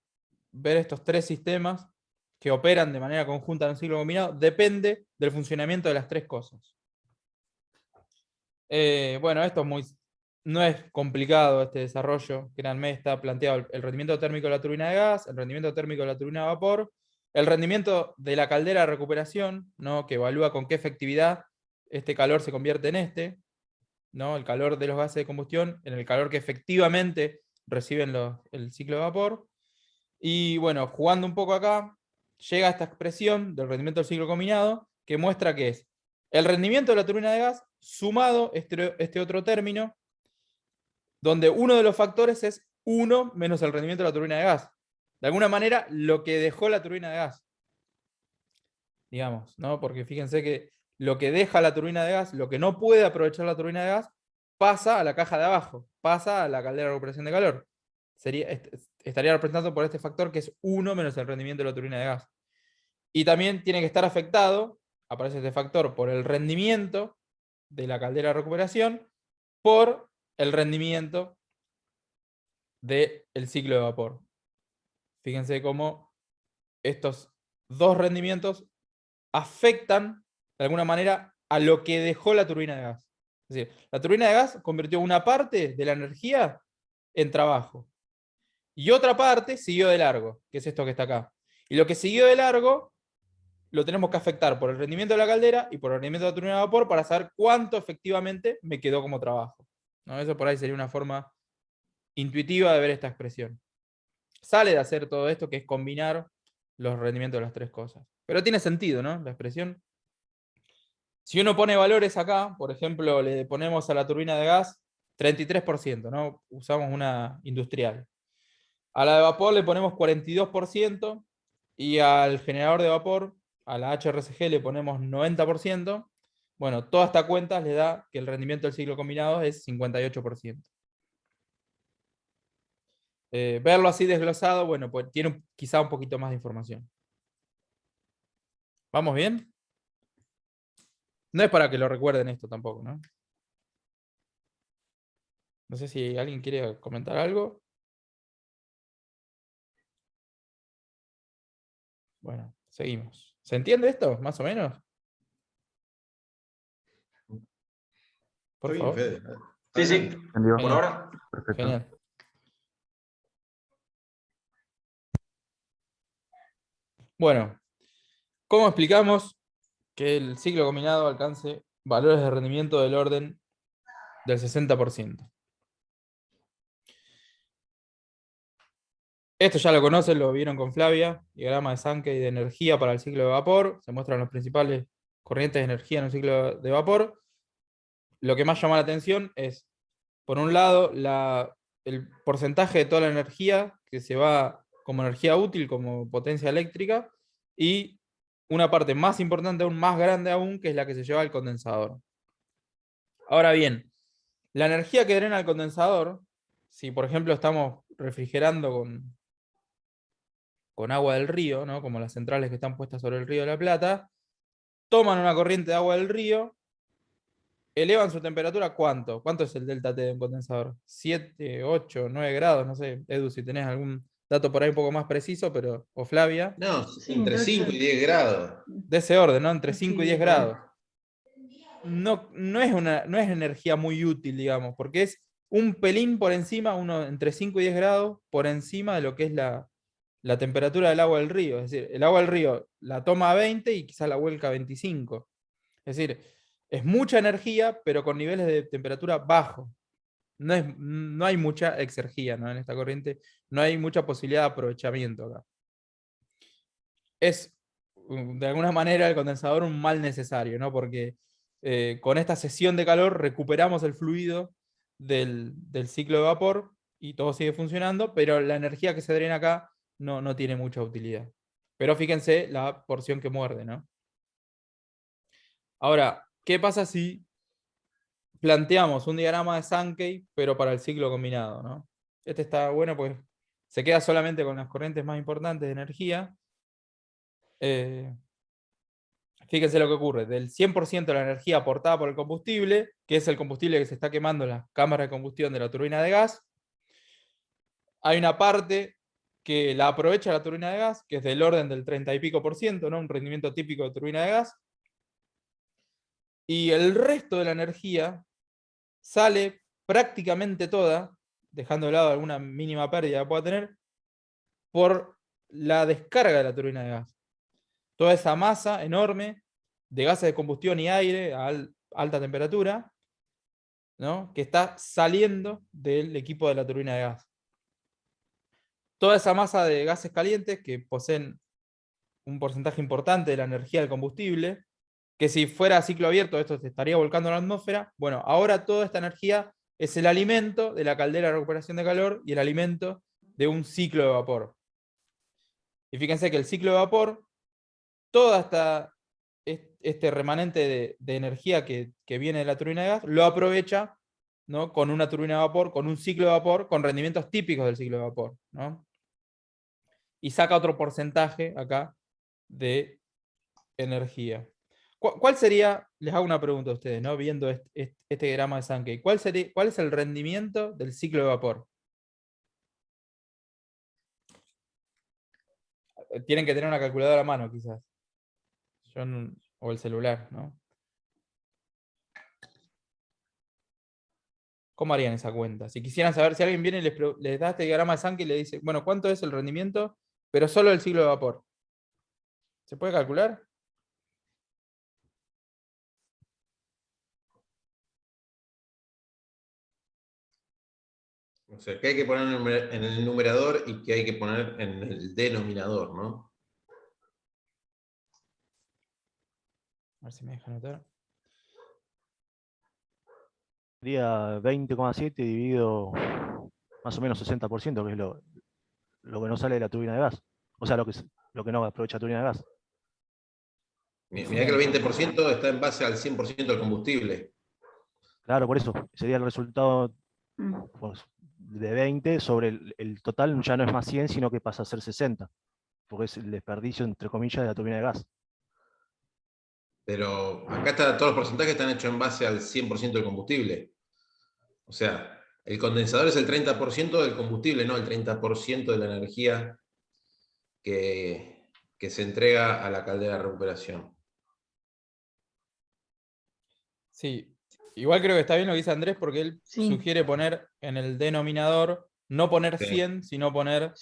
ver estos 3 sistemas que operan de manera conjunta en un ciclo combinado, depende del funcionamiento de las 3 cosas. Bueno, esto no es complicado, este desarrollo. Créanme, está planteado el rendimiento térmico de la turbina de gas, el rendimiento térmico de la turbina de vapor, el rendimiento de la caldera de recuperación, ¿no? Que evalúa con qué efectividad este calor se convierte en ¿no? El calor de los gases de combustión en el calor que efectivamente reciben el ciclo de vapor. Y bueno, jugando un poco acá, llega esta expresión del rendimiento del ciclo combinado que muestra que es el rendimiento de la turbina de gas sumado este otro término, donde uno de los factores es 1 menos el rendimiento de la turbina de gas. De alguna manera, lo que dejó la turbina de gas. Digamos, ¿no? Porque fíjense que lo que deja la turbina de gas, lo que no puede aprovechar la turbina de gas, pasa a la caja de abajo, pasa a la caldera de recuperación de calor. Estaría representado por este factor que es 1 menos el rendimiento de la turbina de gas. Y también tiene que estar afectado, aparece este factor, por el rendimiento de la caldera de recuperación, por el rendimiento del ciclo de vapor. Fíjense cómo estos 2 rendimientos afectan de alguna manera a lo que dejó la turbina de gas. Es decir, la turbina de gas convirtió una parte de la energía en trabajo. Y otra parte siguió de largo, que es esto que está acá. Y lo que siguió de largo lo tenemos que afectar por el rendimiento de la caldera y por el rendimiento de la turbina de vapor para saber cuánto efectivamente me quedó como trabajo, ¿no? Eso por ahí sería una forma intuitiva de ver esta expresión. Sale de hacer todo esto, que es combinar los rendimientos de las 3 cosas. Pero tiene sentido, ¿no? La expresión. Si uno pone valores acá, por ejemplo, le ponemos a la turbina de gas 33%, ¿no? Usamos una industrial. A la de vapor le ponemos 42% y al generador de vapor, a la HRSG, le ponemos 90%. Bueno, toda esta cuenta les da que el rendimiento del ciclo combinado es 58%. verlo así desglosado, bueno, pues tiene quizá un poquito más de información. ¿Vamos bien? No es para que lo recuerden esto tampoco, ¿no? No sé si alguien quiere comentar algo. Bueno, seguimos. ¿Se entiende esto, más o menos? Por Está bien, favor. Fede. Sí, sí. Adelante. ¿Entendió? Por ahora. Perfecto. Genial. Bueno, ¿cómo explicamos que el ciclo combinado alcance valores de rendimiento del orden del 60%? Esto ya lo conocen, lo vieron con Flavia, diagrama de Sankey de energía para el ciclo de vapor. Se muestran las principales corrientes de energía en un ciclo de vapor. Lo que más llama la atención es, por un lado, el porcentaje de toda la energía que se va como energía útil, como potencia eléctrica, y una parte más importante aún, más grande aún, que es la que se lleva al condensador. Ahora bien, la energía que drena el condensador, si por ejemplo estamos refrigerando con agua del río, ¿no? Como las centrales que están puestas sobre el río de la Plata, toman una corriente de agua del río, elevan su temperatura, ¿cuánto? ¿Cuánto es el delta T de un condensador? 7, 8, 9 grados, no sé, Edu, si tenés algún dato por ahí un poco más preciso, pero, o Flavia, No, Sí, entre 5 y 8. 10 grados. de ese orden, ¿no? Entre 8 5 y y 10 10 grados. No es energía muy útil, digamos, porque es un pelín por encima, entre 5 y 10 grados, por encima de lo que es la temperatura del agua del río. Es decir, el agua del río la toma a 20 y quizás la vuelca a 25. Es decir, es mucha energía, pero con niveles de temperatura bajos. No hay mucha exergía, ¿no? En esta corriente, no hay mucha posibilidad de aprovechamiento acá. Es, de alguna manera, el condensador un mal necesario, ¿no? Porque con esta cesión de calor recuperamos el fluido del ciclo de vapor y todo sigue funcionando, pero la energía que se drena acá no tiene mucha utilidad. Pero fíjense la porción que muerde, ¿no? Ahora, ¿qué pasa si planteamos un diagrama de Sankey, pero para el ciclo combinado, ¿no? Este está bueno porque se queda solamente con las corrientes más importantes de energía. Fíjense lo que ocurre. Del 100% de la energía aportada por el combustible, que es el combustible que se está quemando en las cámaras de combustión de la turbina de gas, hay una parte que la aprovecha la turbina de gas, que es del orden del 30 y pico por ciento, ¿no? Un rendimiento típico de turbina de gas. Y el resto de la energía sale prácticamente toda, dejando de lado alguna mínima pérdida que pueda tener, por la descarga de la turbina de gas. Toda esa masa enorme de gases de combustión y aire a alta temperatura, ¿no? Que está saliendo del equipo de la turbina de gas. Toda esa masa de gases calientes que poseen un porcentaje importante de la energía del combustible, que si fuera a ciclo abierto esto se estaría volcando a la atmósfera. Bueno, ahora toda esta energía es el alimento de la caldera de recuperación de calor y el alimento de un ciclo de vapor. Y fíjense que el ciclo de vapor, toda este remanente de energía que viene de la turbina de gas, lo aprovecha, ¿no? Con una turbina de vapor, con un ciclo de vapor, con rendimientos típicos del ciclo de vapor, ¿no? Y saca otro porcentaje acá de energía. ¿Cuál sería, les hago una pregunta a ustedes, ¿no? Viendo este diagrama de Sankey, ¿cuál es el rendimiento del ciclo de vapor? Tienen que tener una calculadora a mano, quizás. O el celular, ¿no? ¿Cómo harían esa cuenta? Si quisieran saber, si alguien viene y les da este diagrama de Sankey y le dice, bueno, ¿cuánto es el rendimiento? Pero solo del ciclo de vapor. ¿Se puede calcular? O sea, que hay que poner en el numerador y que hay que poner en el denominador, ¿no? A ver si me deja anotar. Sería 20,7 dividido más o menos 60%, que es lo que no sale de la turbina de gas. O sea, lo que no aprovecha la turbina de gas. Mirá que el 20% está en base al 100% del combustible. Claro, por eso sería el resultado, pues, de 20 sobre el total ya no es más 100, sino que pasa a ser 60, porque es el desperdicio, entre comillas, de la turbina de gas. Pero acá todos los porcentajes están hechos en base al 100% del combustible. O sea, el condensador es el 30% del combustible, no el 30% de la energía que se entrega a la caldera de recuperación. Sí, igual creo que está bien lo que dice Andrés porque él Sí. sugiere poner en el denominador, no poner Sí. 100, sino poner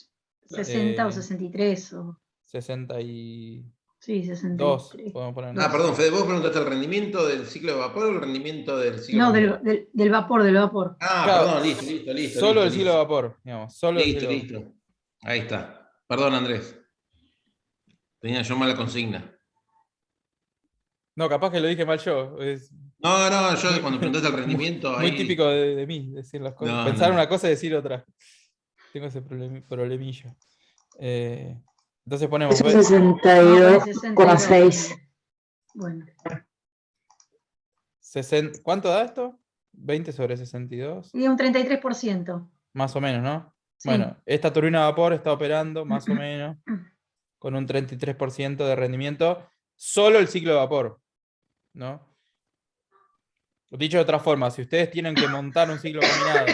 60 o Eh, 63, o 62, sí, 63. podemos poner. Ah, perdón, Fede, vos preguntaste el rendimiento del ciclo de vapor o el rendimiento del ciclo No, combinado. del vapor, del vapor. Ah, Claro, perdón, listo. Solo el ciclo de vapor, digamos. Solo el ciclo. Listo. Ahí está. Perdón, Andrés. Tenía yo mala consigna. No, capaz que lo dije mal yo. Es No, yo muy, cuando preguntaste el rendimiento muy ahí. típico de mí decir las cosas. No, Pensar no. una cosa y decir otra. Tengo ese problemillo. Entonces ponemos. No, con 62,6. Bueno, ¿Cuánto da esto? 20 sobre 62. y un 33%. Más o menos, ¿no? Sí. Bueno, esta turbina de vapor está operando más o menos con un 33% de rendimiento, solo el ciclo de vapor, ¿no? Dicho de otra forma, si ustedes tienen que montar un ciclo combinado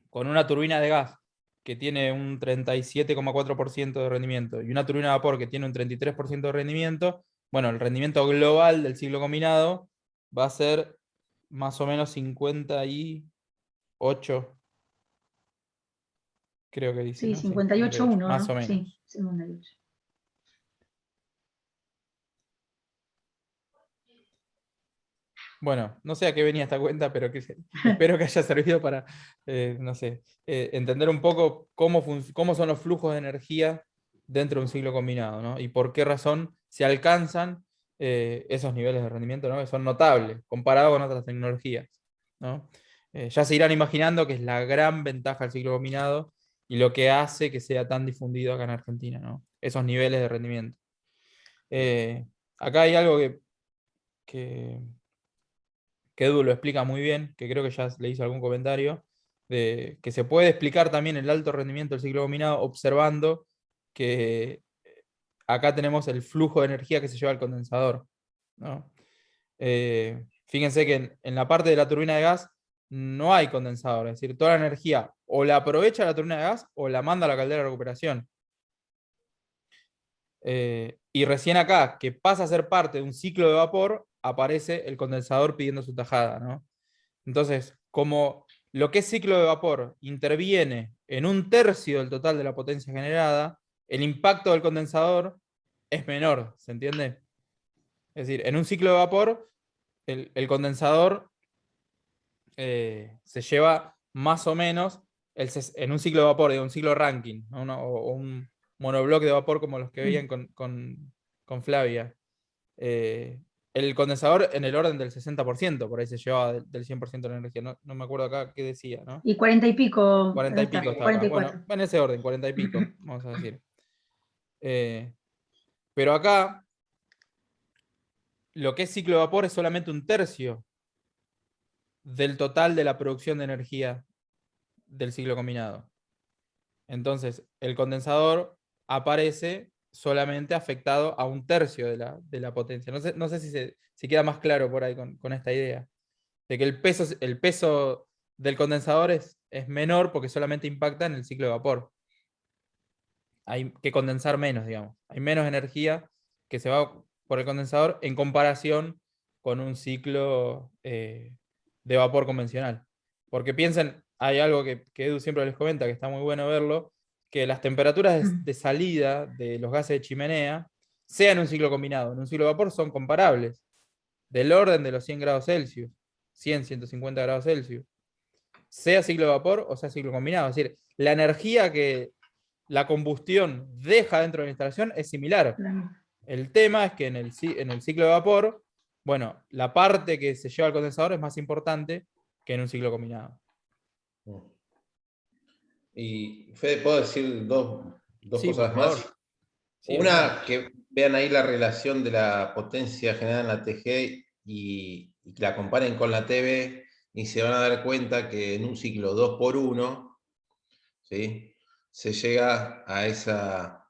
con una turbina de gas que tiene un 37,4% de rendimiento y una turbina de vapor que tiene un 33% de rendimiento, bueno, el rendimiento global del ciclo combinado va a ser más o menos 58, creo que dice. Sí, ¿no? 58,1, más ¿no? o menos. Sí, 58. Bueno, no sé a qué venía esta cuenta, pero espero que haya servido para, no sé, entender un poco cómo son los flujos de energía dentro de un ciclo combinado, ¿no? Y por qué razón se alcanzan esos niveles de rendimiento, ¿no? Que son notables comparado con otras tecnologías, ¿no? Ya se irán imaginando que es la gran ventaja del ciclo combinado y lo que hace que sea tan difundido acá en Argentina, ¿no? Esos niveles de rendimiento. Acá hay algo que Edu lo explica muy bien, que creo que ya le hizo algún comentario, de que se puede explicar también el alto rendimiento del ciclo combinado observando que acá tenemos el flujo de energía que se lleva al condensador, ¿no? Fíjense que en la parte de la turbina de gas no hay condensador, es decir, toda la energía o la aprovecha la turbina de gas o la manda a la caldera de recuperación. Y recién acá, que pasa a ser parte de un ciclo de vapor, aparece el condensador pidiendo su tajada, ¿no? Entonces, como lo que es ciclo de vapor interviene en un tercio del total de la potencia generada, el impacto del condensador es menor, ¿se entiende? Es decir, en un ciclo de vapor, el condensador se lleva más o menos, en un ciclo de vapor, de un ciclo Rankine, ¿no? o un monobloque de vapor como los que veían con Flavia. El condensador en el orden del 60%, por ahí se llevaba del 100% de la energía. No me acuerdo acá qué decía, ¿no? Y 40 y pico. 40 y pico estaba acá. 44. Bueno, en ese orden, 40 y pico, vamos a decir. Pero acá, lo que es ciclo de vapor es solamente un tercio del total de la producción de energía del ciclo combinado. Entonces, el condensador aparece solamente afectado a un tercio de la potencia. No sé si queda más claro por ahí con esta idea. De que el peso del condensador es menor porque solamente impacta en el ciclo de vapor. Hay que condensar menos, digamos. Hay menos energía que se va por el condensador en comparación con un ciclo de vapor convencional. Porque piensen, hay algo que Edu siempre les comenta, que está muy bueno verlo, que las temperaturas de salida de los gases de chimenea, sea en un ciclo combinado, en un ciclo de vapor, son comparables, del orden de los 100 grados Celsius, 100, 150 grados Celsius, sea ciclo de vapor o sea ciclo combinado. Es decir, la energía que la combustión deja dentro de la instalación es similar. El tema es que en el ciclo de vapor, bueno, la parte que se lleva al condensador es más importante que en un ciclo combinado. Y Fede, ¿puedo decir dos Sí, cosas por favor. más? Sí, Una, que vean ahí la relación de la potencia generada en la TG y la comparen con la TB y se van a dar cuenta que en un ciclo 2×1, ¿sí?, se llega a esa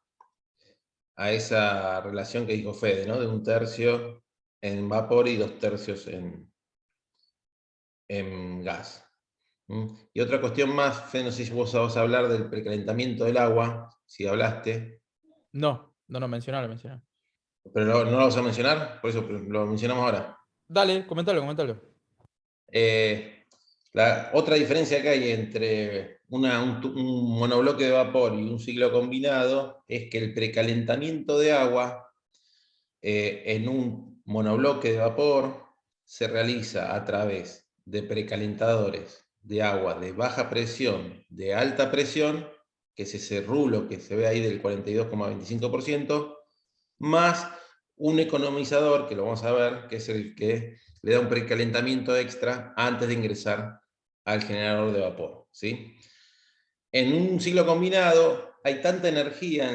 relación que dijo Fede, ¿no?, de 1/3 en vapor y 2/3 en gas. Y otra cuestión más, Fede, no sé si vos vas a hablar del precalentamiento del agua, si hablaste. No, mencionalo. Pero no lo vas a mencionar, por eso lo mencionamos ahora. Dale, comentalo. La otra diferencia que hay entre un monobloque de vapor y un ciclo combinado es que el precalentamiento de agua en un monobloque de vapor se realiza a través de precalentadores de agua de baja presión, de alta presión, que es ese rulo que se ve ahí del 42,25%, más un economizador, que lo vamos a ver, que es el que le da un precalentamiento extra antes de ingresar al generador de vapor, ¿sí? En un ciclo combinado hay tanta energía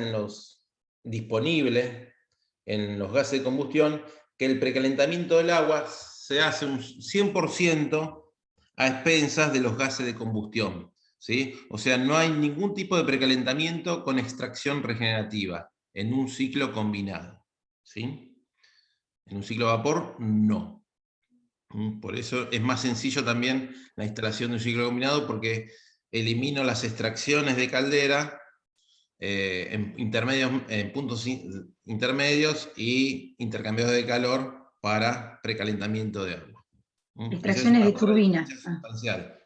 disponible en los gases de combustión que el precalentamiento del agua se hace un 100% a expensas de los gases de combustión, ¿sí? O sea, no hay ningún tipo de precalentamiento con extracción regenerativa en un ciclo combinado, ¿sí? En un ciclo de vapor, no. Por eso es más sencillo también la instalación de un ciclo combinado, porque elimino las extracciones de caldera en puntos intermedios y intercambios de calor para precalentamiento de agua. Extracciones de turbina. Sustancial.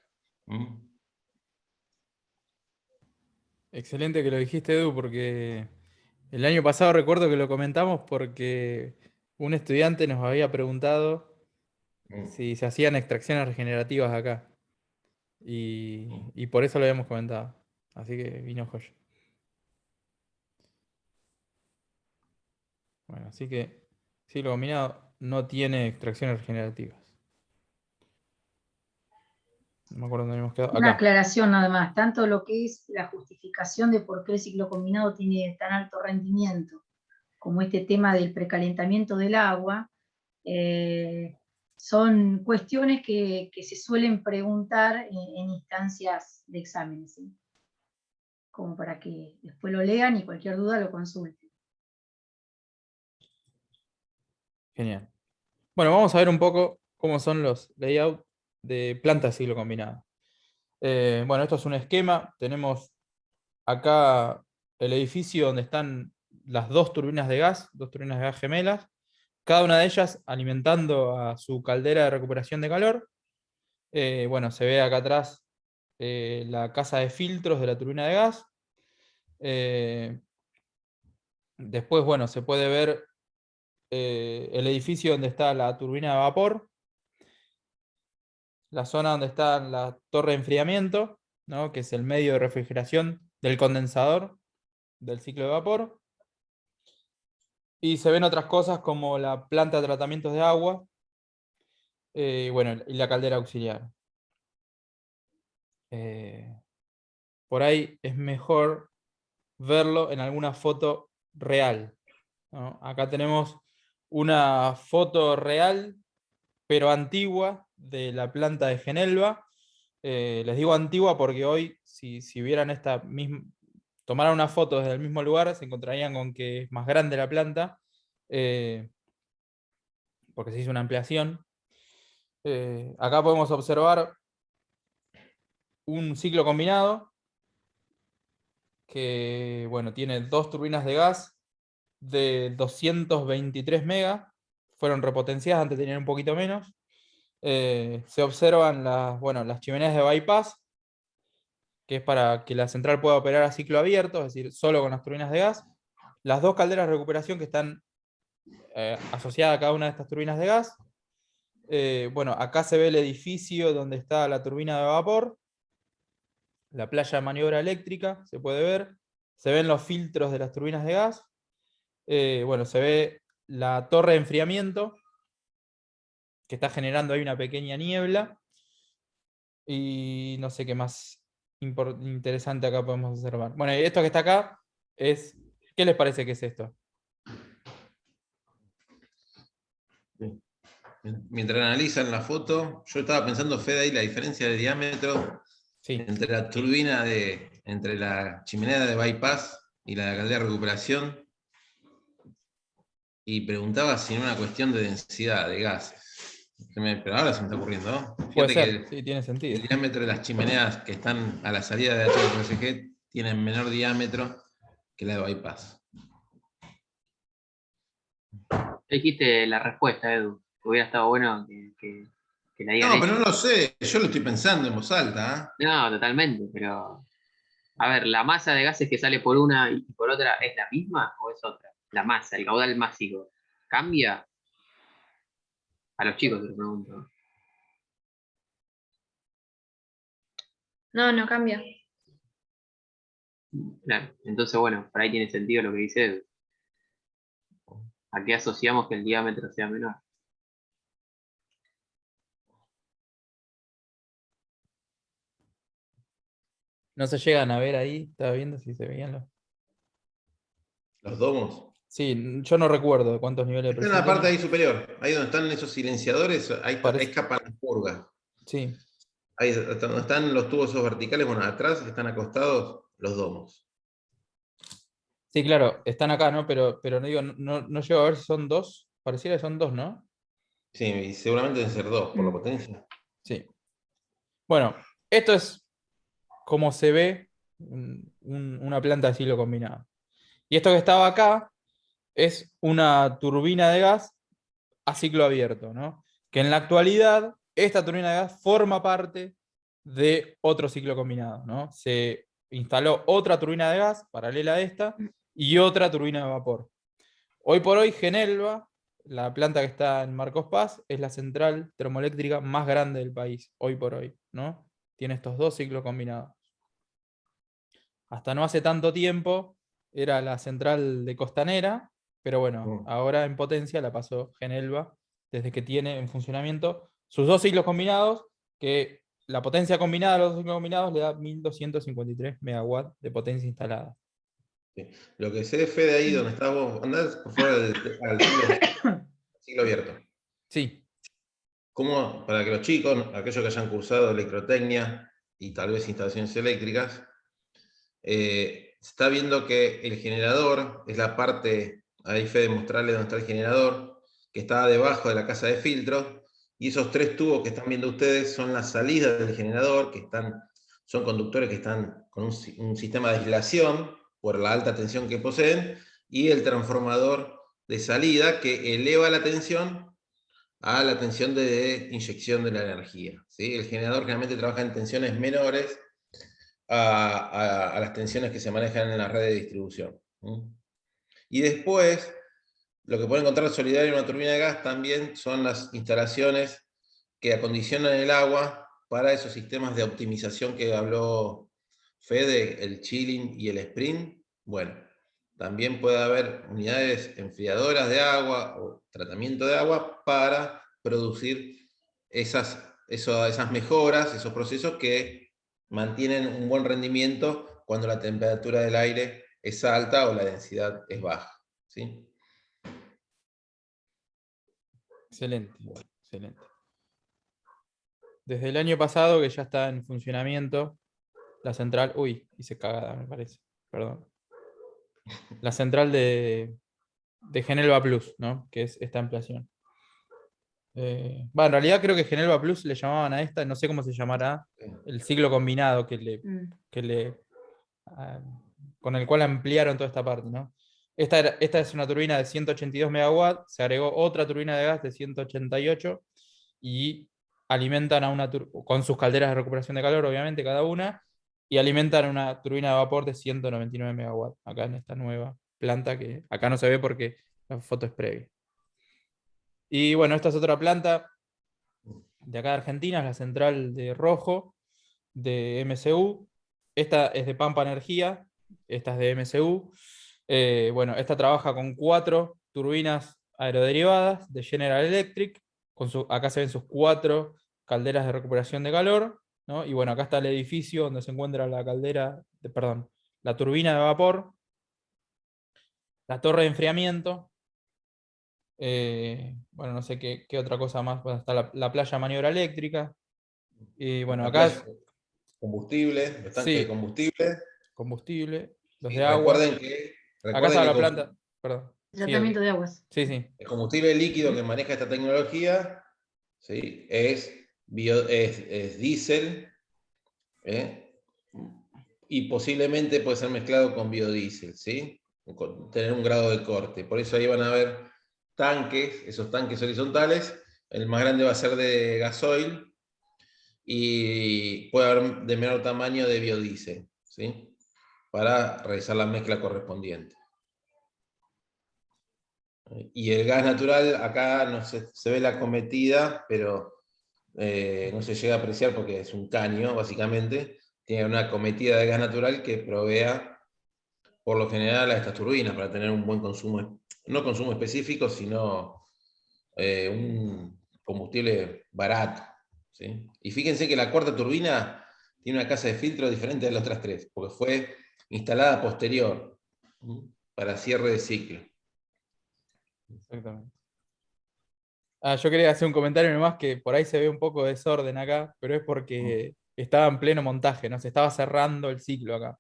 Excelente que lo dijiste, Edu, porque el año pasado recuerdo que lo comentamos porque un estudiante nos había preguntado si se hacían extracciones regenerativas acá. Y por eso lo habíamos comentado. Así que vino joya. Bueno, así que ciclo combinado no tiene extracciones regenerativas. No me acuerdo dónde habíamos quedado. Una Acá. aclaración nada más, tanto lo que es la justificación de por qué el ciclo combinado tiene tan alto rendimiento, como este tema del precalentamiento del agua, son cuestiones que se suelen preguntar en instancias de exámenes, ¿sí? Como para que después lo lean y cualquier duda lo consulten. Genial. Bueno, vamos a ver un poco cómo son los layouts de planta de ciclo combinado. Bueno, esto es un esquema. Tenemos acá el edificio donde están las dos turbinas de gas gemelas, cada una de ellas alimentando a su caldera de recuperación de calor. Bueno, se ve acá atrás la casa de filtros de la turbina de gas. Después, bueno, se puede ver el edificio donde está la turbina de vapor, la zona donde está la torre de enfriamiento, ¿no?, que es el medio de refrigeración del condensador del ciclo de vapor. Y se ven otras cosas como la planta de tratamientos de agua, bueno, y la caldera auxiliar. Por ahí es mejor verlo en alguna foto real, ¿no? Acá tenemos una foto real, pero antigua, de la planta de Genelva. Les digo antigua porque hoy, si vieran esta misma, tomaran una foto desde el mismo lugar, se encontrarían con que es más grande la planta, porque se hizo una ampliación. Acá podemos observar un ciclo combinado que, bueno, tiene dos turbinas de gas de 223 megas, fueron repotenciadas, antes tenían un poquito menos. Se observan las chimeneas de bypass, que es para que la central pueda operar a ciclo abierto, es decir, solo con las turbinas de gas. Las dos calderas de recuperación que están asociadas a cada una de estas turbinas de gas. Bueno, acá se ve el edificio donde está la turbina de vapor, la playa de maniobra eléctrica, se puede ver. Se ven los filtros de las turbinas de gas. Bueno, se ve la torre de enfriamiento, que está generando ahí una pequeña niebla. Y no sé qué más interesante acá podemos observar. Bueno, y esto que está acá es... ¿Qué les parece que es esto? Mientras analizan la foto, yo estaba pensando, Fede, ahí la diferencia de diámetro Sí. entre la turbina entre la chimenea de bypass y la de caldera de recuperación, y preguntaba si era una cuestión de densidad de gases. Pero ahora se me está ocurriendo, ¿no? Puede Fíjate ser, que sí, tiene sentido. el diámetro de las chimeneas que están a la salida de HFSG tienen menor diámetro que la de bypass. Dijiste la respuesta, Edu. Hubiera estado bueno que la digan No, pero ellos. no lo sé, yo lo estoy pensando en voz alta. No, totalmente, pero. A ver, ¿la masa de gases que sale por una y por otra es la misma o es otra? La masa, el caudal másico, ¿cambia? A los chicos te lo pregunto. No, no cambia. Claro, entonces, bueno, por ahí tiene sentido lo que dice Edu. ¿A qué asociamos que el diámetro sea menor? No se llegan a ver ahí, estaba viendo si se veían los. Los domos. Sí, yo no recuerdo cuántos niveles de Está en presión la parte tienen. ahí superior, ahí donde están esos silenciadores, ahí Parece- escapan las purgas. Sí, Ahí hasta donde están los tubos esos verticales, bueno, atrás están acostados los domos. sí, claro, están acá, ¿no? Pero no digo, no llego a ver si son dos. Pareciera que son dos, ¿no? Sí, y seguramente deben ser dos por la potencia. Sí. Bueno, esto es como se ve una planta de ciclo combinado. Y esto que estaba acá es una turbina de gas a ciclo abierto, ¿no? Que en la actualidad esta turbina de gas forma parte de otro ciclo combinado, ¿no? Se instaló otra turbina de gas paralela a esta y otra turbina de vapor. Hoy por hoy Genelva, la planta que está en Marcos Paz, es la central termoeléctrica más grande del país, hoy por hoy, ¿no? Tiene estos dos ciclos combinados. Hasta no hace tanto tiempo era la central de Costanera, pero bueno, ahora en potencia la pasó Genelva desde que tiene en funcionamiento sus dos ciclos combinados, que la potencia combinada de los dos ciclos combinados le da 1253 megawatts de potencia instalada. Sí. Lo que sé de Fede ahí donde estás vos, andás por fuera al ciclo abierto. Sí, ¿Cómo, para que los chicos, aquellos que hayan cursado electrotecnia y tal vez instalaciones eléctricas, se está viendo que el generador es la parte, ahí Fede, mostrarle dónde está el generador, que está debajo de la casa de filtro, y esos tres tubos que están viendo ustedes son las salidas del generador, son conductores que están con un sistema de aislación por la alta tensión que poseen, y el transformador de salida que eleva la tensión a la tensión de inyección de la energía. ¿Sí? El generador generalmente trabaja en tensiones menores a las tensiones que se manejan en la red de distribución. Y después, lo que puede encontrar solidario en una turbina de gas también son las instalaciones que acondicionan el agua para esos sistemas de optimización que habló Fede, el chilling y el sprint. Bueno, también puede haber unidades enfriadoras de agua o tratamiento de agua para producir esas mejoras, esos procesos que mantienen un buen rendimiento cuando la temperatura del aire es alta o la densidad es baja. ¿Sí? excelente, excelente. Desde el año pasado que ya está en funcionamiento la central, uy, hice cagada me parece, perdón. La central de Genelva Plus, ¿no? Que es esta ampliación. En realidad creo que Genelva Plus le llamaban a esta, no sé cómo se llamará, el ciclo combinado ah, con el cual ampliaron toda esta parte, ¿no? Esta es una turbina de 182 megawatts, se agregó otra turbina de gas de 188 y alimentan con sus calderas de recuperación de calor, obviamente, cada una, y alimentan una turbina de vapor de 199 megawatts, acá en esta nueva planta, que acá no se ve porque la foto es previa. Y bueno, esta es otra planta de acá de Argentina, es la central de Rojo, de MCU. Esta es de Pampa Energía, esta es de MCU. Bueno, esta trabaja con 4 turbinas aeroderivadas de General Electric. Acá se ven sus 4 calderas de recuperación de calor, ¿no? Y bueno, acá está el edificio donde se encuentra la la turbina de vapor, la torre de enfriamiento, Bueno, no sé qué otra cosa más. Bueno, está la playa maniobra eléctrica. Y bueno, La acá playa, combustible, los tanques de sí, combustible. combustible, los Y de agua. Acá recuerden está que la planta, perdón. Sí, Tratamiento de aguas. sí. el combustible líquido que maneja esta tecnología, ¿sí? Es diésel, ¿eh? Y posiblemente puede ser mezclado con biodiesel, ¿sí? Tener un grado de corte. Por eso ahí van a ver tanques, esos tanques horizontales. El más grande va a ser de gasoil y puede haber de menor tamaño de biodiesel, ¿sí? Para realizar la mezcla correspondiente. Y el gas natural, acá no se ve la cometida, pero no se llega a apreciar porque es un caño, básicamente. Tiene una cometida de gas natural que provea, por lo general, a estas turbinas para tener un buen consumo, no consumo específico, sino un combustible barato, ¿sí? Y fíjense que la cuarta turbina tiene una casa de filtro diferente de las otras tres, porque fue instalada posterior, ¿sí? Para cierre de ciclo. Exactamente. Yo quería hacer un comentario nomás que por ahí se ve un poco de desorden acá, pero es porque estaba en pleno montaje, ¿no? Se estaba cerrando el ciclo acá.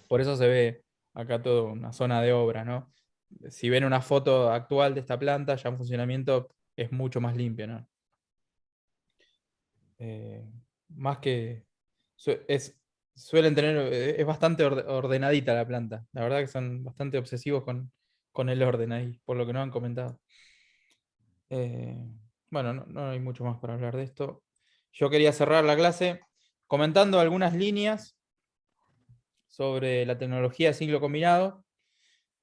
Por eso se ve acá toda una zona de obra, ¿no? Si ven una foto actual de esta planta, ya en funcionamiento es mucho más limpio, ¿no? Más que suelen tener, es bastante ordenadita la planta. La verdad que son bastante obsesivos con el orden ahí, por lo que nos han comentado. Bueno, no hay mucho más para hablar de esto. Yo quería cerrar la clase comentando algunas líneas sobre la tecnología de ciclo combinado.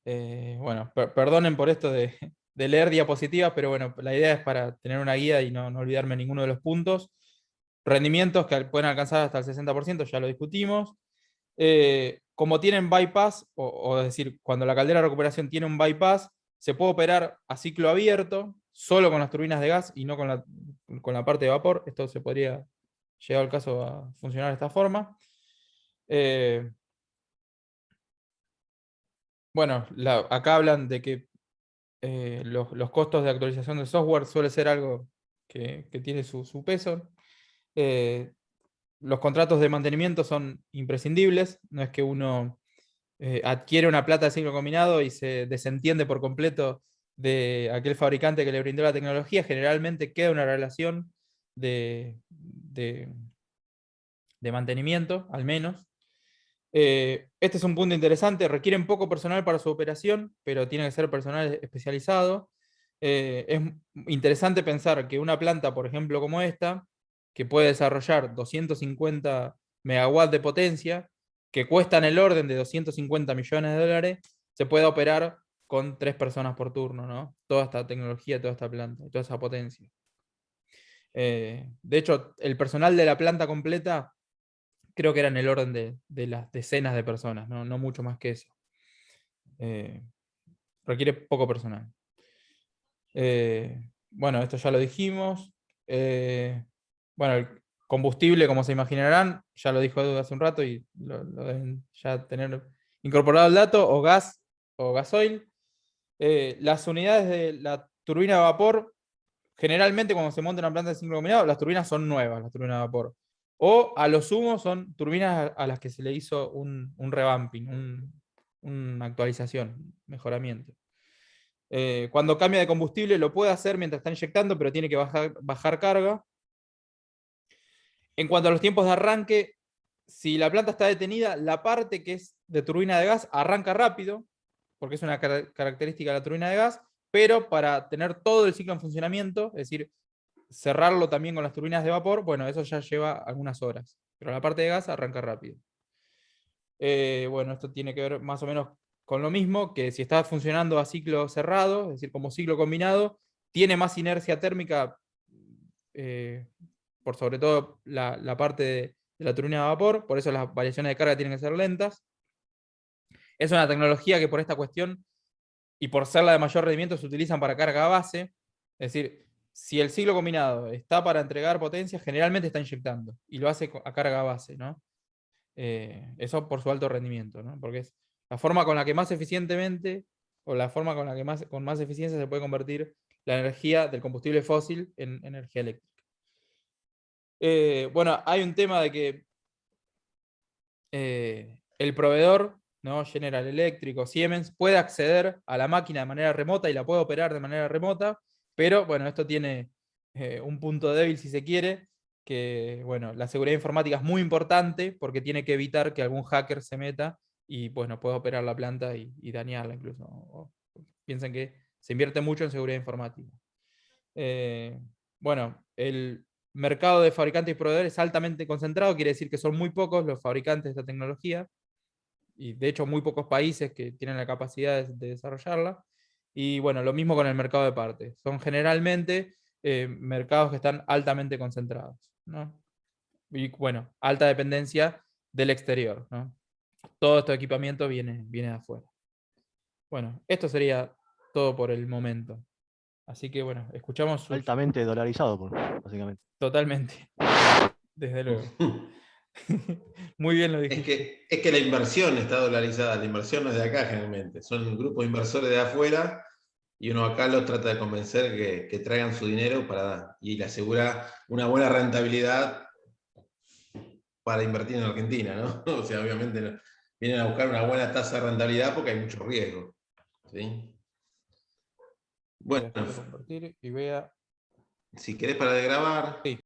Bueno, perdonen por esto de leer diapositivas, pero bueno, la idea es para tener una guía y no olvidarme ninguno de los puntos. Rendimientos que pueden alcanzar hasta el 60%, ya lo discutimos. Como tienen bypass, o es decir, cuando la caldera de recuperación tiene un bypass, se puede operar a ciclo abierto, solo con las turbinas de gas y no con la parte de vapor. Esto se podría, llegado el caso, a funcionar de esta forma. Bueno, acá hablan de que los costos de actualización del software suele ser algo que tiene su peso. Los contratos de mantenimiento son imprescindibles, no es que uno adquiere una plata de ciclo combinado y se desentiende por completo de aquel fabricante que le brindó la tecnología. Generalmente queda una relación de mantenimiento, al menos. Este es un punto interesante, requieren poco personal para su operación, pero tiene que ser personal especializado. Es interesante pensar que una planta, por ejemplo, como esta, que puede desarrollar 250 megawatts de potencia, que cuesta en el orden de 250 millones de dólares, se puede operar con 3 personas por turno, ¿no? Toda esta tecnología, toda esta planta, toda esa potencia. De hecho, el personal de la planta completa creo que era en el orden de las decenas de personas, no mucho más que eso. Requiere poco personal. Bueno, esto ya lo dijimos. Bueno, el combustible, como se imaginarán, ya lo dijo Edu hace un rato y lo deben ya tener incorporado el dato, o gas o gasoil. Las unidades de la turbina de vapor, generalmente cuando se monta una planta de ciclo combinado, las turbinas son nuevas, las turbinas de vapor. O a lo sumo son turbinas a las que se le hizo un revamping, una actualización, mejoramiento. Cuando cambia de combustible lo puede hacer mientras está inyectando, pero tiene que bajar carga. En cuanto a los tiempos de arranque, si la planta está detenida, la parte que es de turbina de gas arranca rápido, porque es una característica de la turbina de gas, pero para tener todo el ciclo en funcionamiento, es decir, cerrarlo también con las turbinas de vapor, bueno, eso ya lleva algunas horas, pero la parte de gas arranca rápido. Bueno, esto tiene que ver más o menos con lo mismo, que si está funcionando a ciclo cerrado, es decir, como ciclo combinado, tiene más inercia térmica, por sobre todo la parte de la turbina de vapor, por eso las variaciones de carga tienen que ser lentas. Es una tecnología que por esta cuestión y por ser la de mayor rendimiento se utilizan para carga base, es decir, si el ciclo combinado está para entregar potencia, generalmente está inyectando y lo hace a carga base, ¿no? Eso por su alto rendimiento, ¿no? Porque es la forma con la que más eficientemente o la forma con la que con más eficiencia se puede convertir la energía del combustible fósil en energía eléctrica. Bueno, hay un tema de que el proveedor, ¿no? General Electric, Siemens, puede acceder a la máquina de manera remota y la puede operar de manera remota, pero bueno, esto tiene un punto débil si se quiere, que bueno, la seguridad informática es muy importante porque tiene que evitar que algún hacker se meta y bueno, pueda operar la planta y dañarla incluso. Piensen que se invierte mucho en seguridad informática. Bueno, el mercado de fabricantes y proveedores es altamente concentrado, quiere decir que son muy pocos los fabricantes de esta tecnología, y de hecho muy pocos países que tienen la capacidad de desarrollarla. Y bueno, lo mismo con el mercado de partes. Son generalmente mercados que están altamente concentrados, ¿no? Y bueno, alta dependencia del exterior, ¿no? Todo este equipamiento viene de afuera. Bueno, esto sería todo por el momento. Así que bueno, escuchamos sus... Altamente dolarizado, básicamente. Totalmente. Desde luego. Muy bien lo dijiste. Es que la inversión está dolarizada, la inversión no es de acá generalmente, son grupos de inversores de afuera y uno acá los trata de convencer que traigan su dinero y le asegura una buena rentabilidad para invertir en Argentina, ¿no? O sea, obviamente vienen a buscar una buena tasa de rentabilidad porque hay mucho riesgo. ¿Sí? Bueno, Voy a compartir y voy a... si querés para de grabar. Sí.